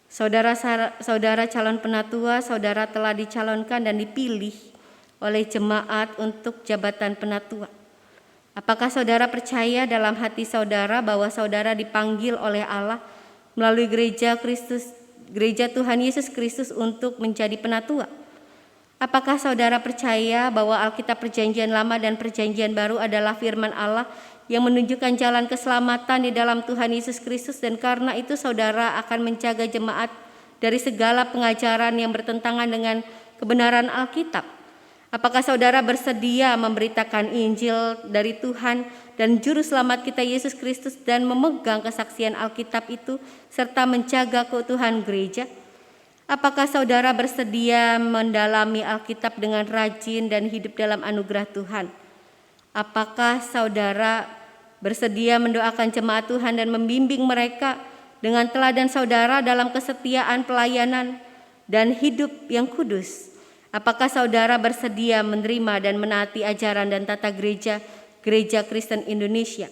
Saudara calon penatua, saudara telah dicalonkan dan dipilih oleh jemaat untuk jabatan penatua. Apakah saudara percaya dalam hati saudara bahwa saudara dipanggil oleh Allah melalui gereja Tuhan Yesus Kristus untuk menjadi penatua? Apakah saudara percaya bahwa Alkitab Perjanjian Lama dan Perjanjian Baru adalah firman Allah yang menunjukkan jalan keselamatan di dalam Tuhan Yesus Kristus, dan karena itu saudara akan menjaga jemaat dari segala pengajaran yang bertentangan dengan kebenaran Alkitab? Apakah saudara bersedia memberitakan Injil dari Tuhan dan Juru Selamat kita Yesus Kristus dan memegang kesaksian Alkitab itu serta menjaga keutuhan gereja? Apakah saudara bersedia mendalami Alkitab dengan rajin dan hidup dalam anugerah Tuhan? Apakah saudara bersedia mendoakan jemaat Tuhan dan membimbing mereka dengan teladan saudara dalam kesetiaan pelayanan dan hidup yang kudus? Apakah saudara bersedia menerima dan menaati ajaran dan tata gereja Kristen Indonesia?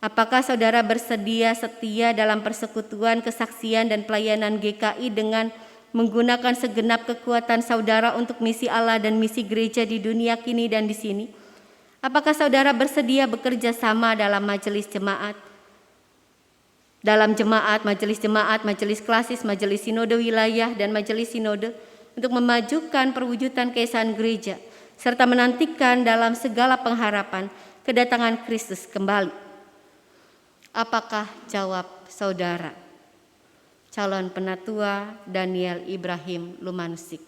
Apakah saudara bersedia setia dalam persekutuan, kesaksian, dan pelayanan GKI dengan menggunakan segenap kekuatan saudara untuk misi Allah dan misi gereja di dunia kini dan di sini? Apakah saudara bersedia bekerja sama dalam majelis jemaat, majelis klasis, majelis sinode wilayah, dan majelis sinode untuk memajukan perwujudan keesaan gereja, serta menantikan dalam segala pengharapan kedatangan Kristus kembali? Apakah jawab saudara? Calon penatua Daniel Ibrahim Lumansik.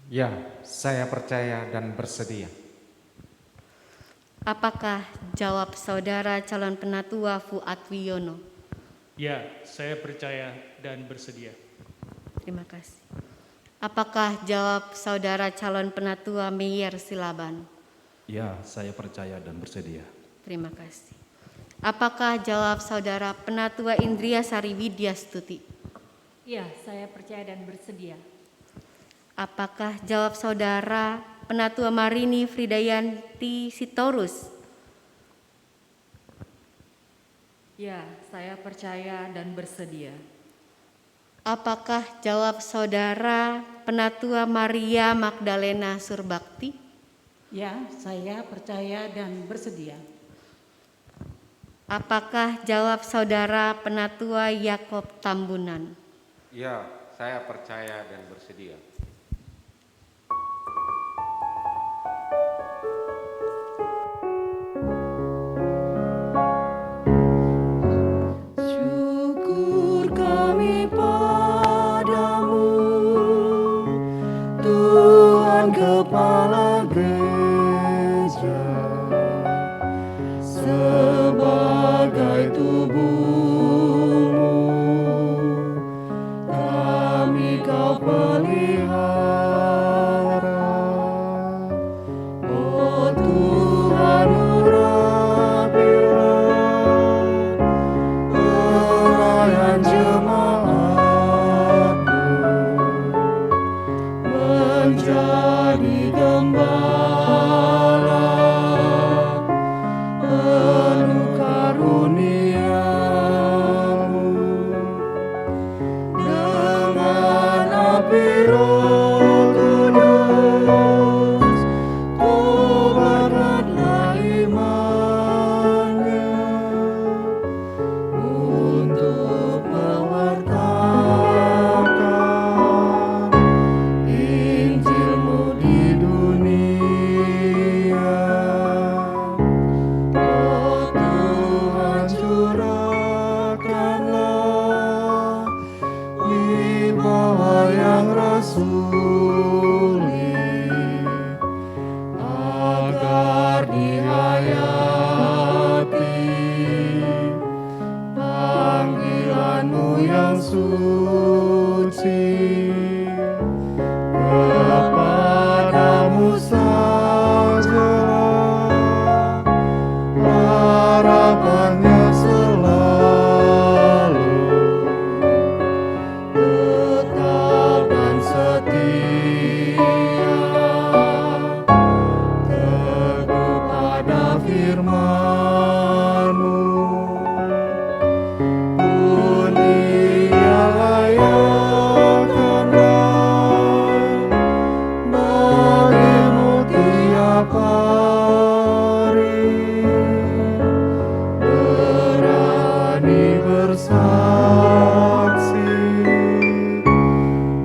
Ya, saya percaya dan bersedia. Apakah jawab saudara calon penatua Fuad Wiono? Ya, saya percaya dan bersedia. Terima kasih. Apakah jawab saudara calon penatua Meyer Silaban? Ya, saya percaya dan bersedia. Terima kasih. Apakah jawab saudara penatua Indria Sari Widyastuti? Ya, saya percaya dan bersedia. Apakah jawab saudara penatua Marini Fridayanti Sitorus? Ya, saya percaya dan bersedia. Apakah jawab saudara Penatua Maria Magdalena Surbakti? Ya, saya percaya dan bersedia. Apakah jawab saudara Penatua Yakob Tambunan? Ya, saya percaya dan bersedia. Syukur kami padamu, Tuhan Kepala Gereja, sebagai tubuhmu, kami kau pelihara. Oh Tuhan, urapilah pelayan jemaatmu menjadi gembala penuh karuniamu, dengan api Roh Kudus kobarkanlah imannya untuk mewartakan Injil-Mu di dunia. Oh Tuhan, curahkanlah wibawa yang rasuli, agar dihayati panggilan-Mu yang suci. Kepadamu sajalah harapannya selalu, tetap dan setia, teguh pada firman-Mu. Dunia layakkanlah bagimu tiap hari, berani bersaksi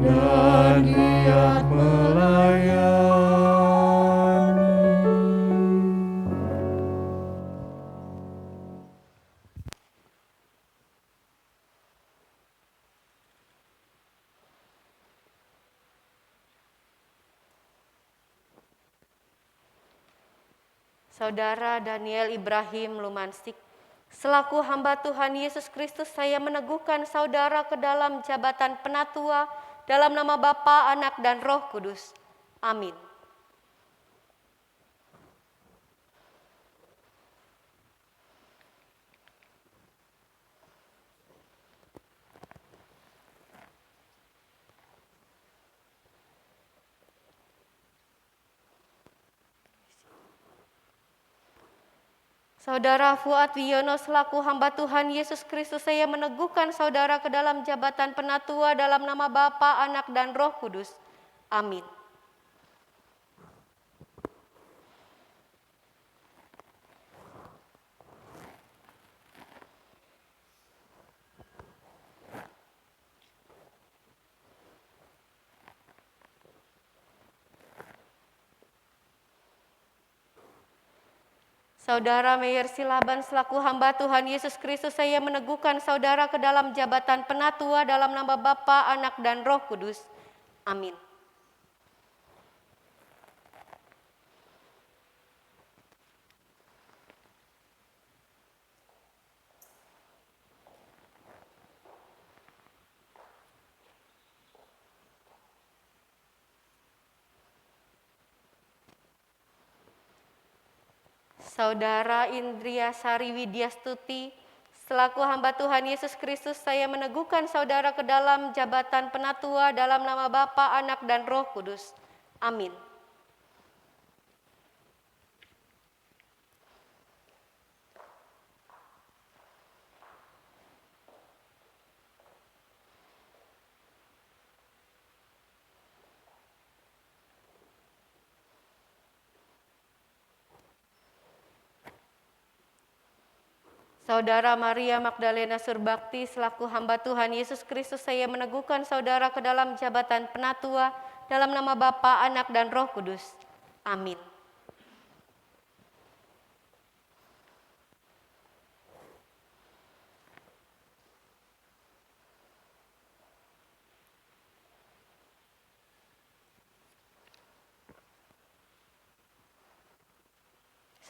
dan giat melayani. Saudara Daniel Ibrahim Lumansik, selaku hamba Tuhan Yesus Kristus, saya meneguhkan saudara ke dalam jabatan penatua dalam nama Bapa, Anak, dan Roh Kudus. Amin. Saudara Fuad Wiono, selaku hamba Tuhan Yesus Kristus, saya meneguhkan saudara ke dalam jabatan penatua dalam nama Bapa, Anak, dan Roh Kudus. Amin. Saudara Meyer Silaban, selaku hamba Tuhan Yesus Kristus, saya meneguhkan saudara ke dalam jabatan penatua dalam nama Bapa, Anak, dan Roh Kudus. Amin. Saudara Indria Sari Widyastuti, selaku hamba Tuhan Yesus Kristus, saya meneguhkan saudara ke dalam jabatan penatua dalam nama Bapa, Anak, dan Roh Kudus. Amin. Saudara Maria Magdalena Surbakti selaku hamba Tuhan Yesus Kristus, saya meneguhkan saudara ke dalam jabatan penatua dalam nama Bapa, Anak, dan Roh Kudus. Amin.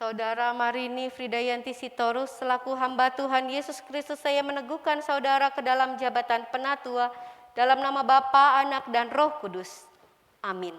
Saudara Marini Fridayanti Sitorus selaku hamba Tuhan Yesus Kristus, saya meneguhkan saudara ke dalam jabatan penatua dalam nama Bapa, Anak, dan Roh Kudus. Amin.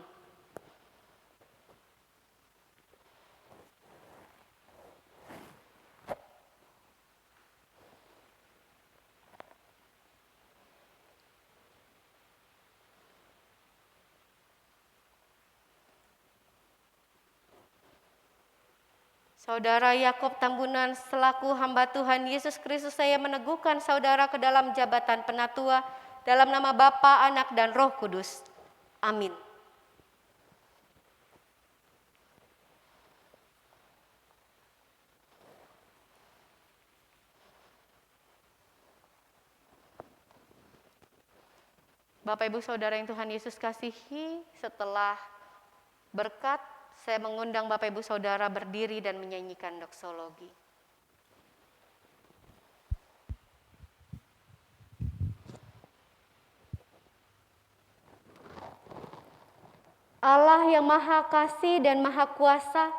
Saudara Yakob Tambunan selaku hamba Tuhan Yesus Kristus, saya meneguhkan saudara ke dalam jabatan penatua dalam nama Bapa, Anak, dan Roh Kudus. Amin. Bapak Ibu Saudara yang Tuhan Yesus kasihi, setelah berkat, saya mengundang Bapak Ibu Saudara berdiri dan menyanyikan doksologi. Allah yang Maha Kasih dan Maha Kuasa,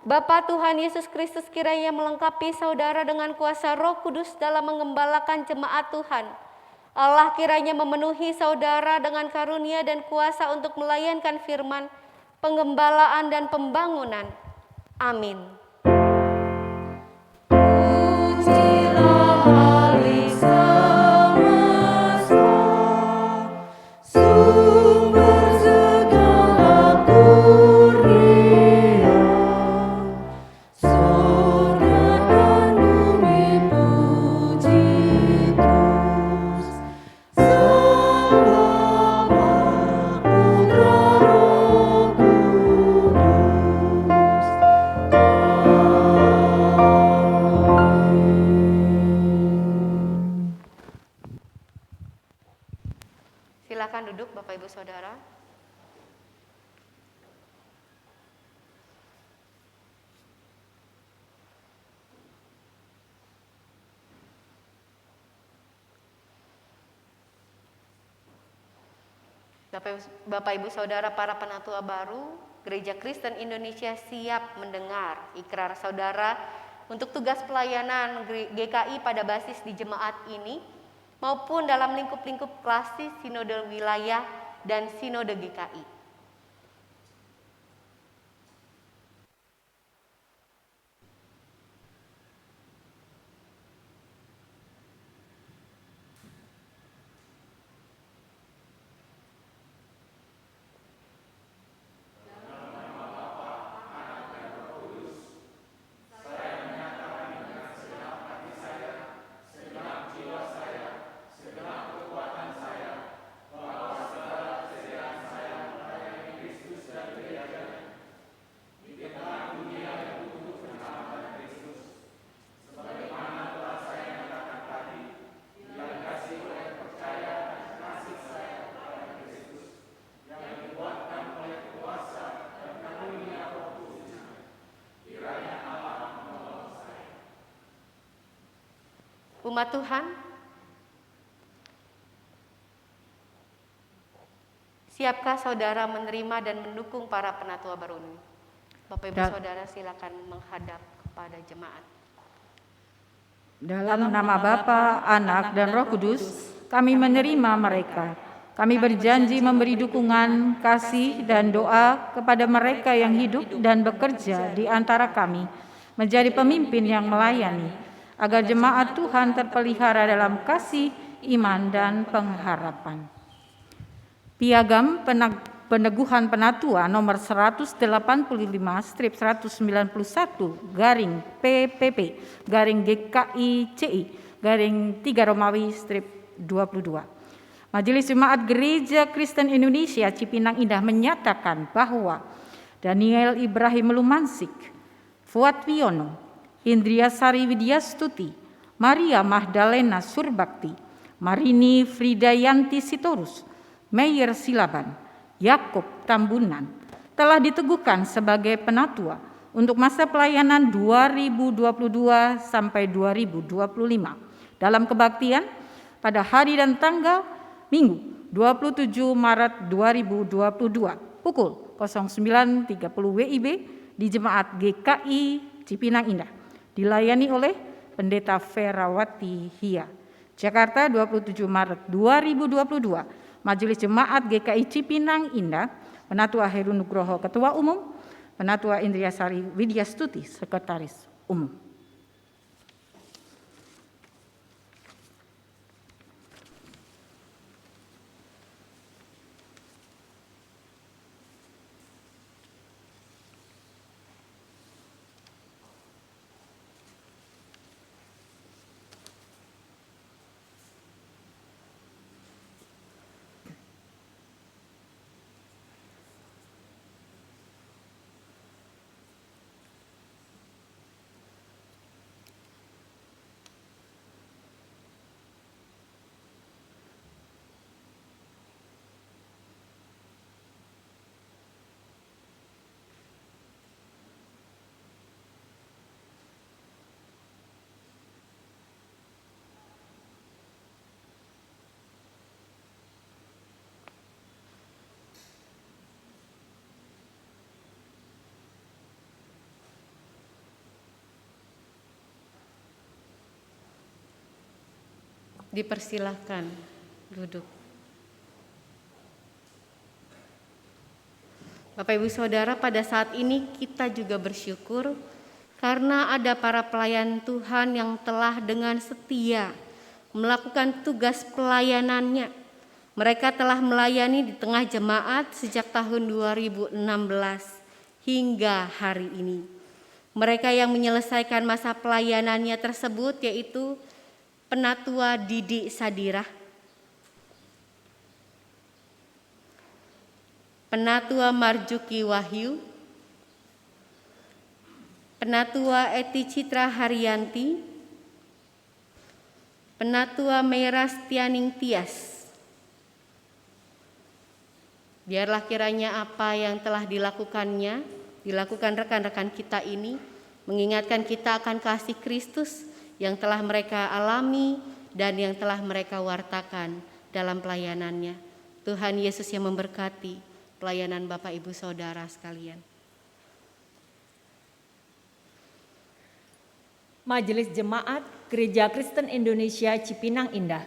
Bapa Tuhan Yesus Kristus kiranya melengkapi saudara dengan kuasa Roh Kudus dalam mengembalakan jemaat Tuhan. Allah kiranya memenuhi saudara dengan karunia dan kuasa untuk melayankan firman, pengembalaan dan pembangunan. Amin. Silakan duduk Bapak Ibu Saudara. Bapak Ibu Saudara para penatua baru, Gereja Kristen Indonesia siap mendengar ikrar saudara untuk tugas pelayanan GKI pada basis di jemaat ini maupun dalam lingkup-lingkup klasis sinode wilayah dan sinode GKI. Umat Tuhan, siapkah saudara menerima dan mendukung para penatua baru ini? Bapak Ibu Saudara silakan menghadap kepada jemaat. Dalam nama Bapa, Anak, dan Roh Kudus, kami menerima mereka. Kami berjanji memberi dukungan, kasih, dan doa kepada mereka yang hidup dan bekerja di antara kami, menjadi pemimpin yang melayani, agar jemaat Tuhan terpelihara dalam kasih, iman, dan pengharapan. Piagam Peneguhan Penatua nomor 185/GKI-CI/3 Majelis Jemaat Gereja Kristen Indonesia Cipinang Indah menyatakan bahwa Daniel Ibrahim Lumansik, Fuad Wiono, Indriasari Widyastuti, Maria Magdalena Surbakti, Marini Fridayanti Sitorus, Meyer Silaban, Yakob Tambunan telah diteguhkan sebagai penatua untuk masa pelayanan 2022 sampai 2025 dalam kebaktian pada hari dan tanggal Minggu 27 Maret 2022 pukul 09.30 WIB di Jemaat GKI Cipinang Indah, dilayani oleh Pendeta Ferawati Hia. Jakarta 27 Maret 2022, Majelis Jemaat GKI Cipinang Indah, Penatua Heru Nugroho Ketua Umum, Penatua Indriasari Widyastuti Sekretaris Umum. Dipersilahkan duduk. Bapak Ibu Saudara, pada saat ini kita juga bersyukur karena ada para pelayan Tuhan yang telah dengan setia melakukan tugas pelayanannya. Mereka telah melayani di tengah jemaat sejak tahun 2016 hingga hari ini. Mereka yang menyelesaikan masa pelayanannya tersebut yaitu Penatua Didi Sadira, Penatua Marjuki Wahyu, Penatua Eti Citra Haryanti, Penatua Meira Stianing Tias. Biarlah kiranya apa yang telah dilakukan rekan-rekan kita ini, mengingatkan kita akan kasih Kristus yang telah mereka alami dan yang telah mereka wartakan dalam pelayanannya. Tuhan Yesus yang memberkati pelayanan Bapak Ibu Saudara sekalian. Majelis Jemaat Gereja Kristen Indonesia Cipinang Indah,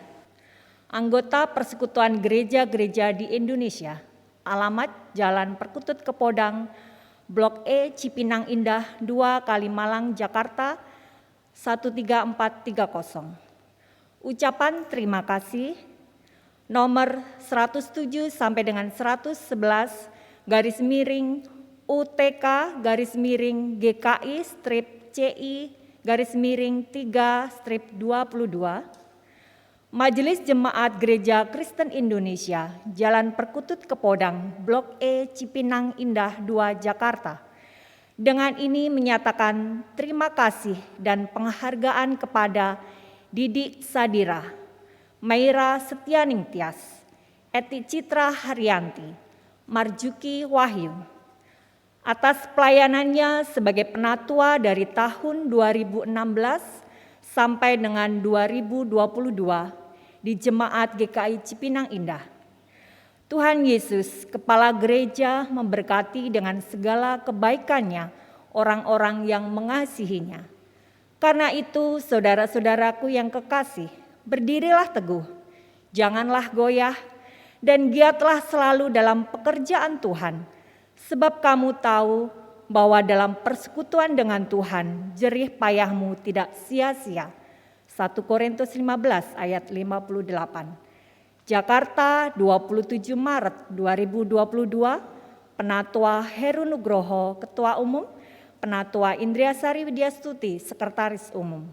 anggota Persekutuan Gereja-Gereja di Indonesia, alamat Jalan Perkutut Kepodang, Blok E Cipinang Indah 2 Kalimalang, Jakarta 13430. Ucapan terima kasih nomor 107 sampai dengan 111 garis miring UTK garis miring GKI strip CI garis miring 3 strip 22. Majelis Jemaat Gereja Kristen Indonesia Jalan Perkutut Kepodang Blok E Cipinang Indah 2 Jakarta. Dengan ini menyatakan terima kasih dan penghargaan kepada Didi Sadira, Meira Stianing Tias, Eti Citra Haryanti, Marjuki Wahyu, atas pelayanannya sebagai penatua dari tahun 2016 sampai dengan 2022 di Jemaat GKI Cipinang Indah. Tuhan Yesus, Kepala Gereja, memberkati dengan segala kebaikannya orang-orang yang mengasihinya. Karena itu, saudara-saudaraku yang kekasih, berdirilah teguh, janganlah goyah, dan giatlah selalu dalam pekerjaan Tuhan, sebab kamu tahu bahwa dalam persekutuan dengan Tuhan, jerih payahmu tidak sia-sia. 1 Korintus 15 ayat 58. Jakarta 27 Maret 2022, Penatua Heru Nugroho Ketua Umum, Penatua Indriasari Widyastuti Sekretaris Umum.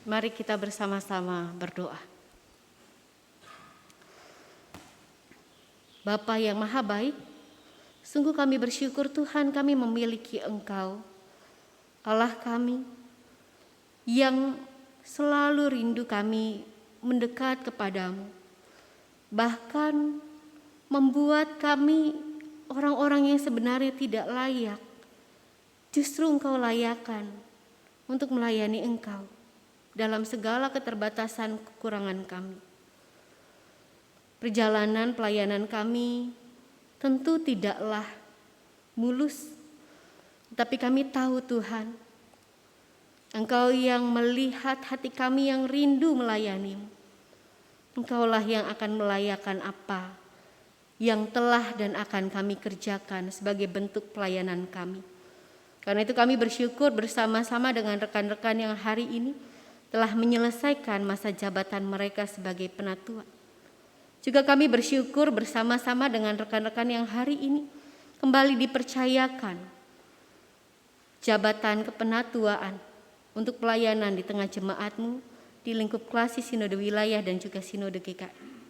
Mari kita bersama-sama berdoa. Bapa yang Maha Baik, sungguh kami bersyukur Tuhan kami memiliki Engkau, Allah kami, yang selalu rindu kami mendekat kepadamu. Bahkan membuat kami orang-orang yang sebenarnya tidak layak, justru Engkau layakan untuk melayani Engkau dalam segala keterbatasan kekurangan kami. Perjalanan pelayanan kami tentu tidaklah mulus, tapi kami tahu Tuhan, Engkau yang melihat hati kami yang rindu melayani-Mu. Engkaulah yang akan melayakan apa yang telah dan akan kami kerjakan sebagai bentuk pelayanan kami. Karena itu kami bersyukur bersama-sama dengan rekan-rekan yang hari ini telah menyelesaikan masa jabatan mereka sebagai penatua. Juga kami bersyukur bersama-sama dengan rekan-rekan yang hari ini kembali dipercayakan jabatan kepenatuaan untuk pelayanan di tengah jemaat-Mu di lingkup Klasik Sinode Wilayah dan juga Sinode GKI.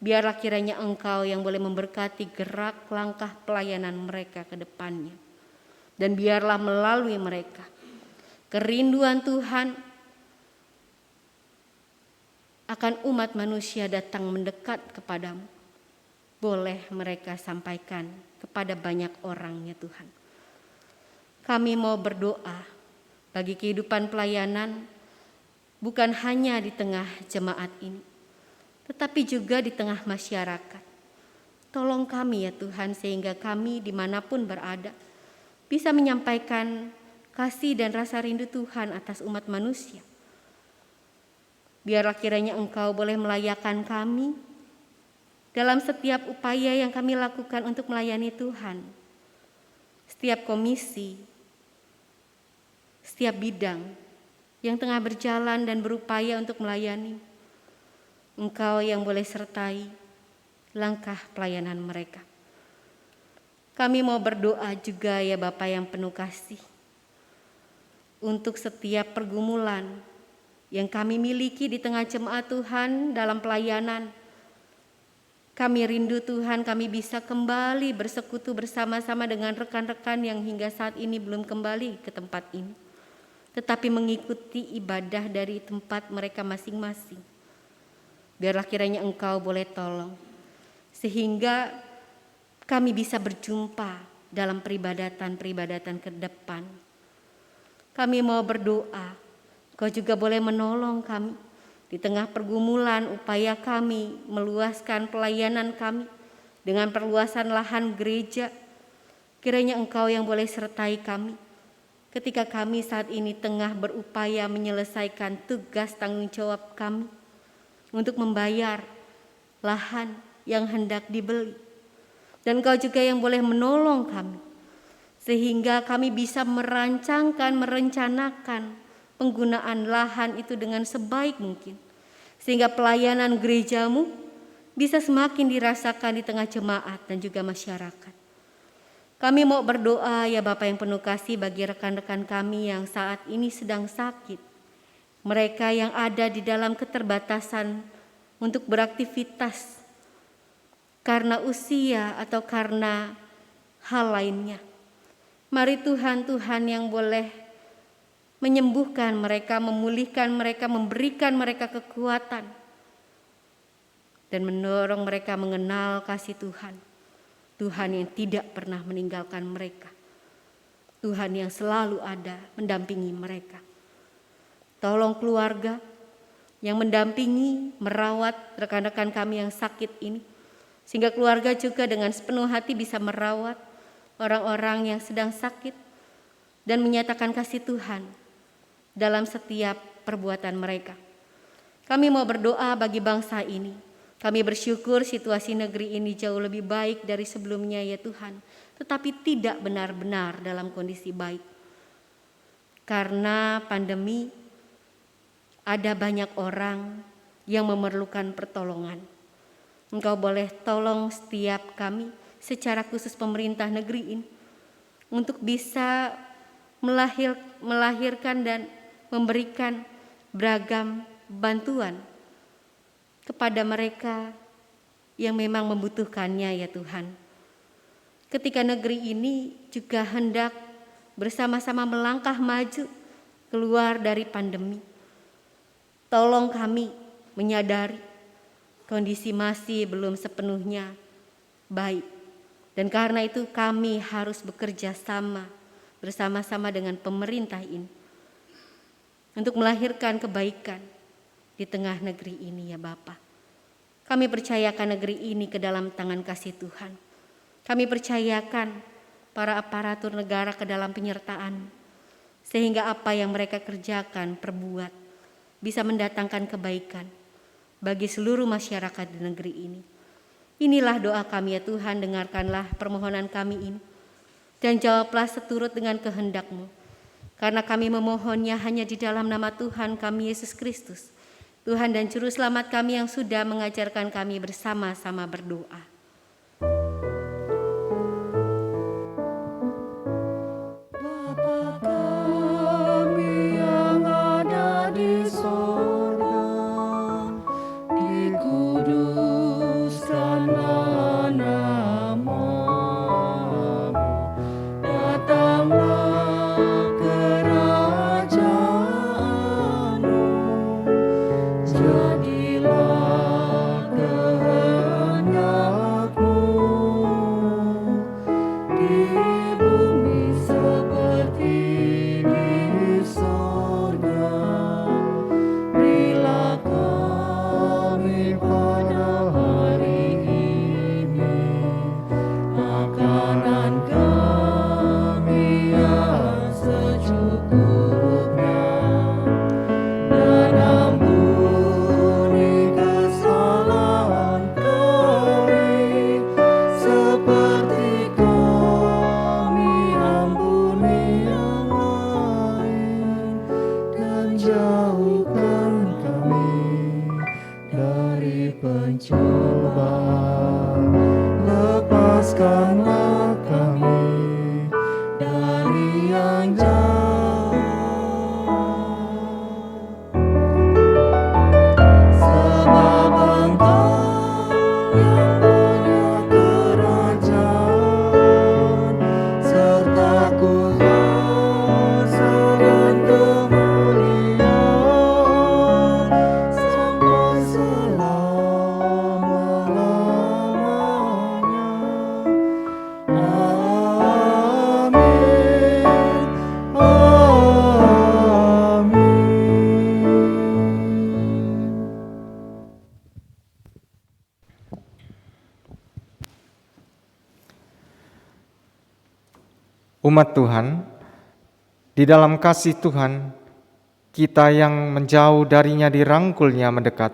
Biarlah kiranya Engkau yang boleh memberkati gerak langkah pelayanan mereka ke depannya. Dan biarlah melalui mereka kerinduan Tuhan akan umat manusia datang mendekat kepadamu, boleh mereka sampaikan kepada banyak orang ya Tuhan. Kami mau berdoa bagi kehidupan pelayanan bukan hanya di tengah jemaat ini, tetapi juga di tengah masyarakat. Tolong kami ya Tuhan sehingga kami dimanapun berada bisa menyampaikan kasih dan rasa rindu Tuhan atas umat manusia. Biarlah kiranya Engkau boleh melayakan kami dalam setiap upaya yang kami lakukan untuk melayani Tuhan. Setiap komisi, setiap bidang yang tengah berjalan dan berupaya untuk melayani, Engkau yang boleh sertai langkah pelayanan mereka. Kami mau berdoa juga ya Bapa yang penuh kasih, untuk setiap pergumulan yang kami miliki di tengah jemaat Tuhan dalam pelayanan. Kami rindu Tuhan kami bisa kembali bersekutu bersama-sama dengan rekan-rekan yang hingga saat ini belum kembali ke tempat ini, tetapi mengikuti ibadah dari tempat mereka masing-masing. Biarlah kiranya Engkau boleh tolong, sehingga kami bisa berjumpa dalam peribadatan-peribadatan ke depan. Kami mau berdoa, Kau juga boleh menolong kami di tengah pergumulan upaya kami meluaskan pelayanan kami dengan perluasan lahan gereja. Kiranya Engkau yang boleh sertai kami ketika kami saat ini tengah berupaya menyelesaikan tugas tanggung jawab kami untuk membayar lahan yang hendak dibeli. Dan Engkau juga yang boleh menolong kami sehingga kami bisa merencanakan penggunaan lahan itu dengan sebaik mungkin, sehingga pelayanan gereja-Mu bisa semakin dirasakan di tengah jemaat dan juga masyarakat. Kami mau berdoa ya Bapa yang penuh kasih bagi rekan-rekan kami yang saat ini sedang sakit, mereka yang ada di dalam keterbatasan untuk beraktivitas karena usia atau karena hal lainnya. Mari Tuhan yang boleh menyembuhkan mereka, memulihkan mereka, memberikan mereka kekuatan, dan mendorong mereka mengenal kasih Tuhan. Tuhan yang tidak pernah meninggalkan mereka. Tuhan yang selalu ada mendampingi mereka. Tolong keluarga yang mendampingi, merawat rekan-rekan kami yang sakit ini, sehingga keluarga juga dengan sepenuh hati bisa merawat orang-orang yang sedang sakit dan menyatakan kasih Tuhan dalam setiap perbuatan mereka. Kami mau berdoa bagi bangsa ini. Kami bersyukur situasi negeri ini jauh lebih baik dari sebelumnya ya Tuhan, tetapi tidak benar-benar dalam kondisi baik. Karena pandemi, ada banyak orang yang memerlukan pertolongan. Engkau boleh tolong setiap kami, secara khusus pemerintah negeri ini, untuk bisa melahirkan dan memberikan beragam bantuan kepada mereka yang memang membutuhkannya ya Tuhan. Ketika negeri ini juga hendak bersama-sama melangkah maju keluar dari pandemi, tolong kami menyadari kondisi masih belum sepenuhnya baik. Dan karena itu kami harus bekerja sama bersama-sama dengan pemerintah ini untuk melahirkan kebaikan di tengah negeri ini ya Bapa. Kami percayakan negeri ini ke dalam tangan kasih Tuhan. Kami percayakan para aparatur negara ke dalam penyertaan, sehingga apa yang mereka kerjakan, perbuat, bisa mendatangkan kebaikan bagi seluruh masyarakat di negeri ini. Inilah doa kami ya Tuhan, dengarkanlah permohonan kami ini, dan jawablah seturut dengan kehendak-Mu. Karena kami memohonnya hanya di dalam nama Tuhan kami Yesus Kristus, Tuhan dan Juru Selamat kami yang sudah mengajarkan kami bersama-sama berdoa. Lepaskanlah kami dari yang jahat, sebab Engkau yang punya kerajaan serta kuasa dan kemuliaan sampai Umat Tuhan, di dalam kasih Tuhan, kita yang menjauh darinya dirangkulnya mendekat.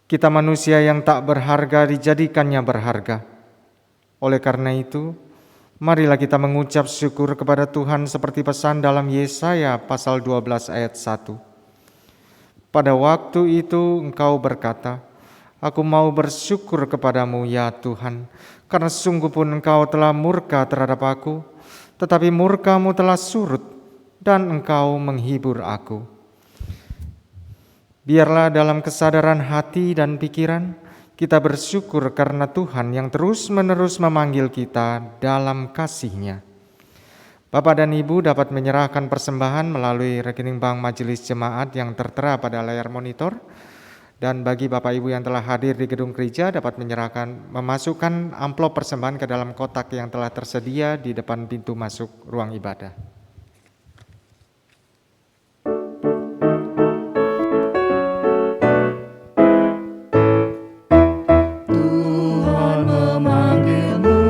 Kita manusia yang tak berharga dijadikannya berharga. Oleh karena itu, marilah kita mengucap syukur kepada Tuhan seperti pesan dalam Yesaya pasal 12 ayat 1. Pada waktu itu Engkau berkata, Aku mau bersyukur kepadamu ya Tuhan, karena sungguh pun Engkau telah murka terhadap aku, tetapi murka-Mu telah surut dan Engkau menghibur aku. Biarlah dalam kesadaran hati dan pikiran kita bersyukur karena Tuhan yang terus-menerus memanggil kita dalam kasih-Nya. Bapak dan Ibu dapat menyerahkan persembahan melalui rekening bank Majelis Jemaat yang tertera pada layar monitor. Dan bagi Bapak Ibu yang telah hadir di gedung gereja dapat memasukkan amplop persembahan ke dalam kotak yang telah tersedia di depan pintu masuk ruang ibadah. Tuhan memanggilmu,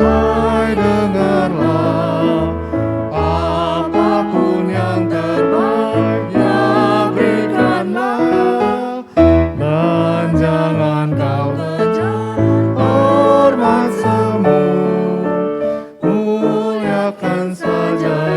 hai dengarlah, apapun yang terbaik ya berikanlah. Dan jangan kau kejar hormat semu, muliakan saja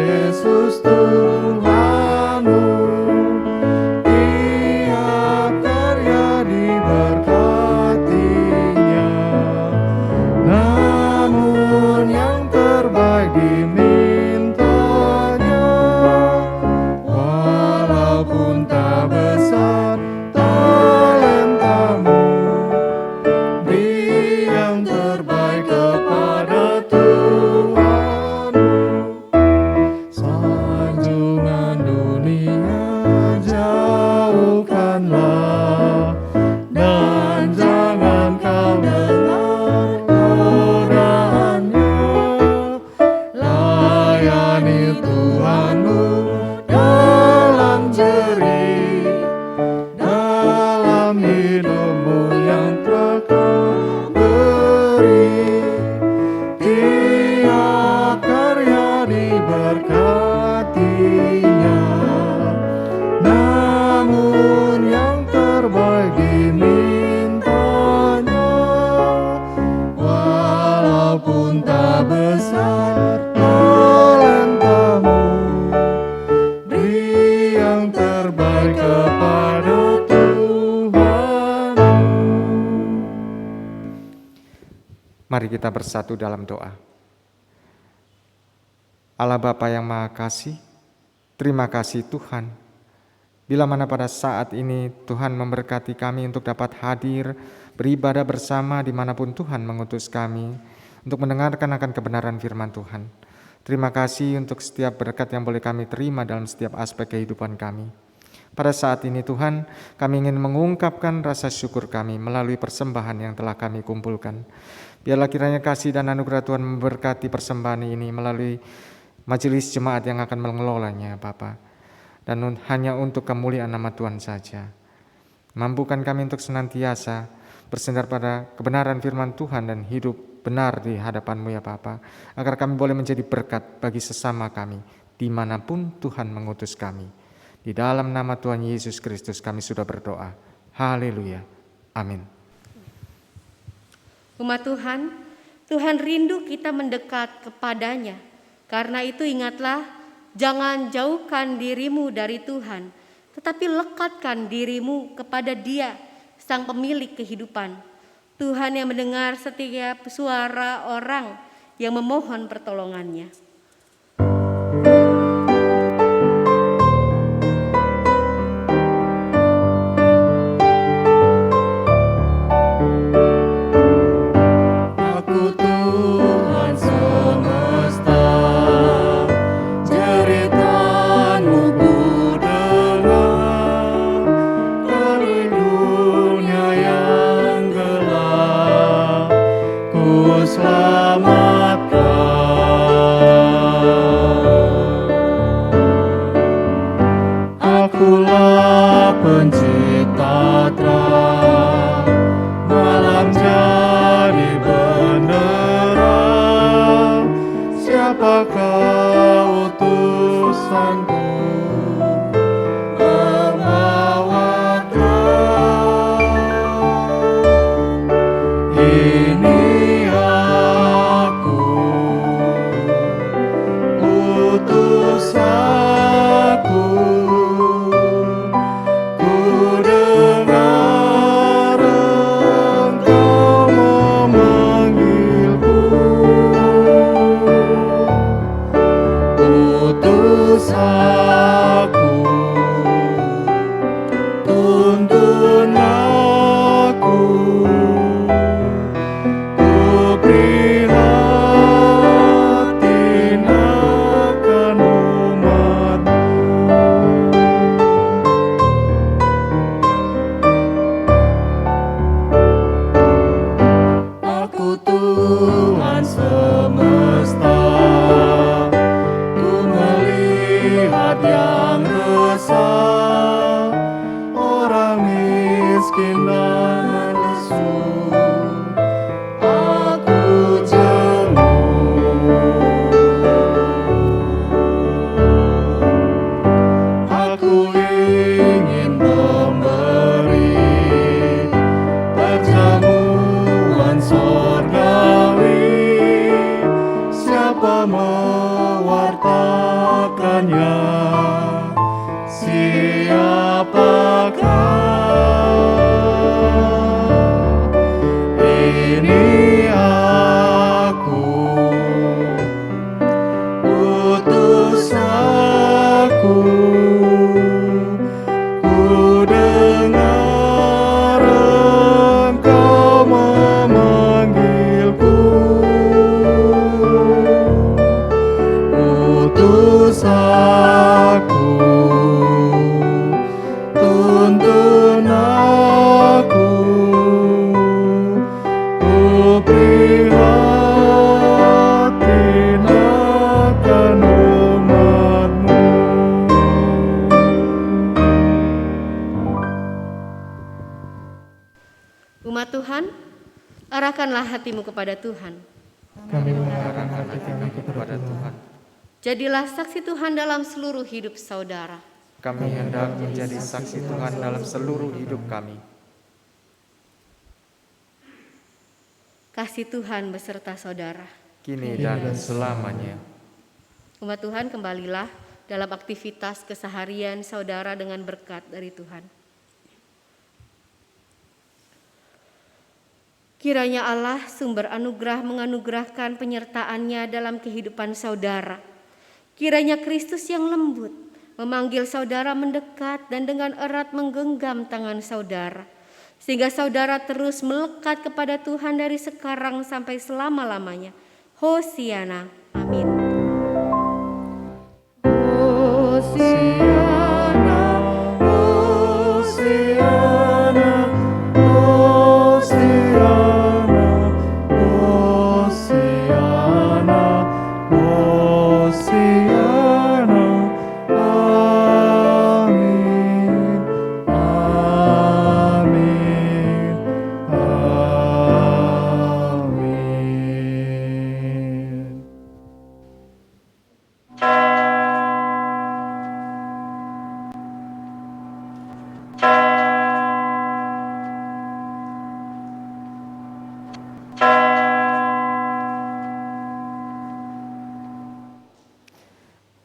Mari kita bersatu dalam doa. Allah Bapa yang Maha Kasih, terima kasih Tuhan. Bila mana pada saat ini Tuhan memberkati kami untuk dapat hadir, beribadah bersama dimanapun Tuhan mengutus kami, untuk mendengarkan akan kebenaran firman Tuhan. Terima kasih untuk setiap berkat yang boleh kami terima dalam setiap aspek kehidupan kami. Pada saat ini Tuhan, kami ingin mengungkapkan rasa syukur kami melalui persembahan yang telah kami kumpulkan. Biarlah kiranya kasih dan anugerah Tuhan memberkati persembahan ini melalui majelis jemaat yang akan mengelolanya, Bapa. Dan hanya untuk kemuliaan nama Tuhan saja. Mampukan kami untuk senantiasa bersandar pada kebenaran firman Tuhan dan hidup benar di hadapan-Mu ya Bapa. Agar kami boleh menjadi berkat bagi sesama kami dimanapun Tuhan mengutus kami. Di dalam nama Tuhan Yesus Kristus kami sudah berdoa. Haleluya. Amin. Umat Tuhan, Tuhan rindu kita mendekat kepadanya. Karena itu ingatlah, jangan jauhkan dirimu dari Tuhan, tetapi lekatkan dirimu kepada Dia, Sang Pemilik kehidupan. Tuhan yang mendengar setiap suara orang yang memohon pertolongannya. Akulah pencipta terang, malam jadi benderang. Siapakah utusanku membawakan? Ini aku, utus aku. Aku, tuntun aku, ku prihatin akan umat-Mu. Aku Tuhan semesta, yang resah, orang miskin dan lesu, aku jenguk. Aku ingin memberi perjamuan sorgawi, siapa mewartakannya? Siapakah? Ini aku, utus aku, ku dengar Engkau memanggilku, utus aku, tuntun aku, ku prihatin akan umat-Mu. Umat Tuhan, arahkanlah hatimu kepada Tuhan. Kami mengarahkan hati kami kepada Tuhan. Jadilah saksi Tuhan dalam seluruh hidup saudara. Kami hendak menjadi saksi Tuhan dalam seluruh hidup kami. Kasih Tuhan beserta saudara. Kini dan selamanya. Umat Tuhan, kembalilah dalam aktivitas keseharian saudara dengan berkat dari Tuhan. Kiranya Allah sumber anugerah menganugerahkan penyertaan-Nya dalam kehidupan saudara. Kiranya Kristus yang lembut memanggil saudara mendekat dan dengan erat menggenggam tangan saudara, sehingga saudara terus melekat kepada Tuhan dari sekarang sampai selama-lamanya. Hosiana. Amin. Hosiana, Hosiana, Hosiana, Hosiana, Hosiana. Amin, amin, amin.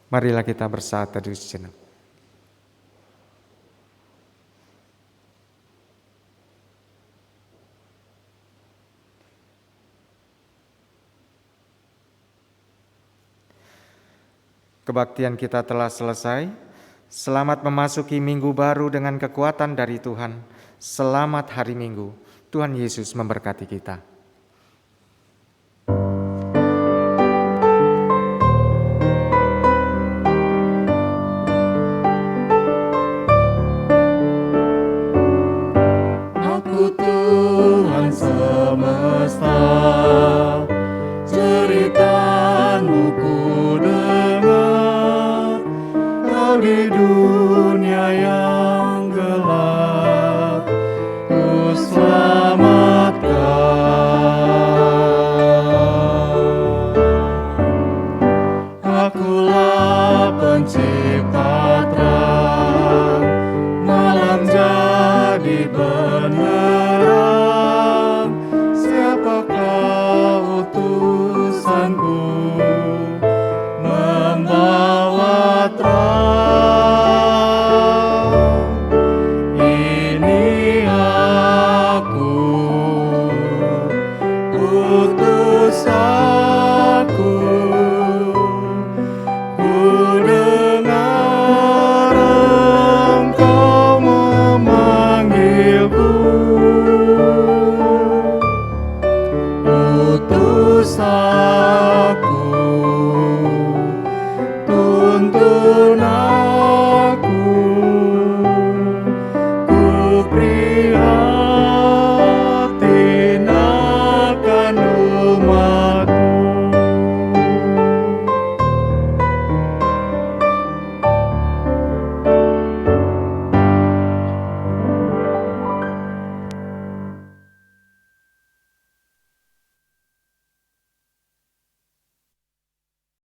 Marilah kita bersatu di sejenak. Kebaktian kita telah selesai. Selamat memasuki minggu baru dengan kekuatan dari Tuhan. Selamat hari Minggu. Tuhan Yesus memberkati kita. Aku Tuhan semesta, cerita-Mu ku dengar. Kau di dunia yang gelap, ku selamatkan. Akulah pencipta terang, malam jadi benerang. Siapakah utusanku membawa terang? Ini aku, utusan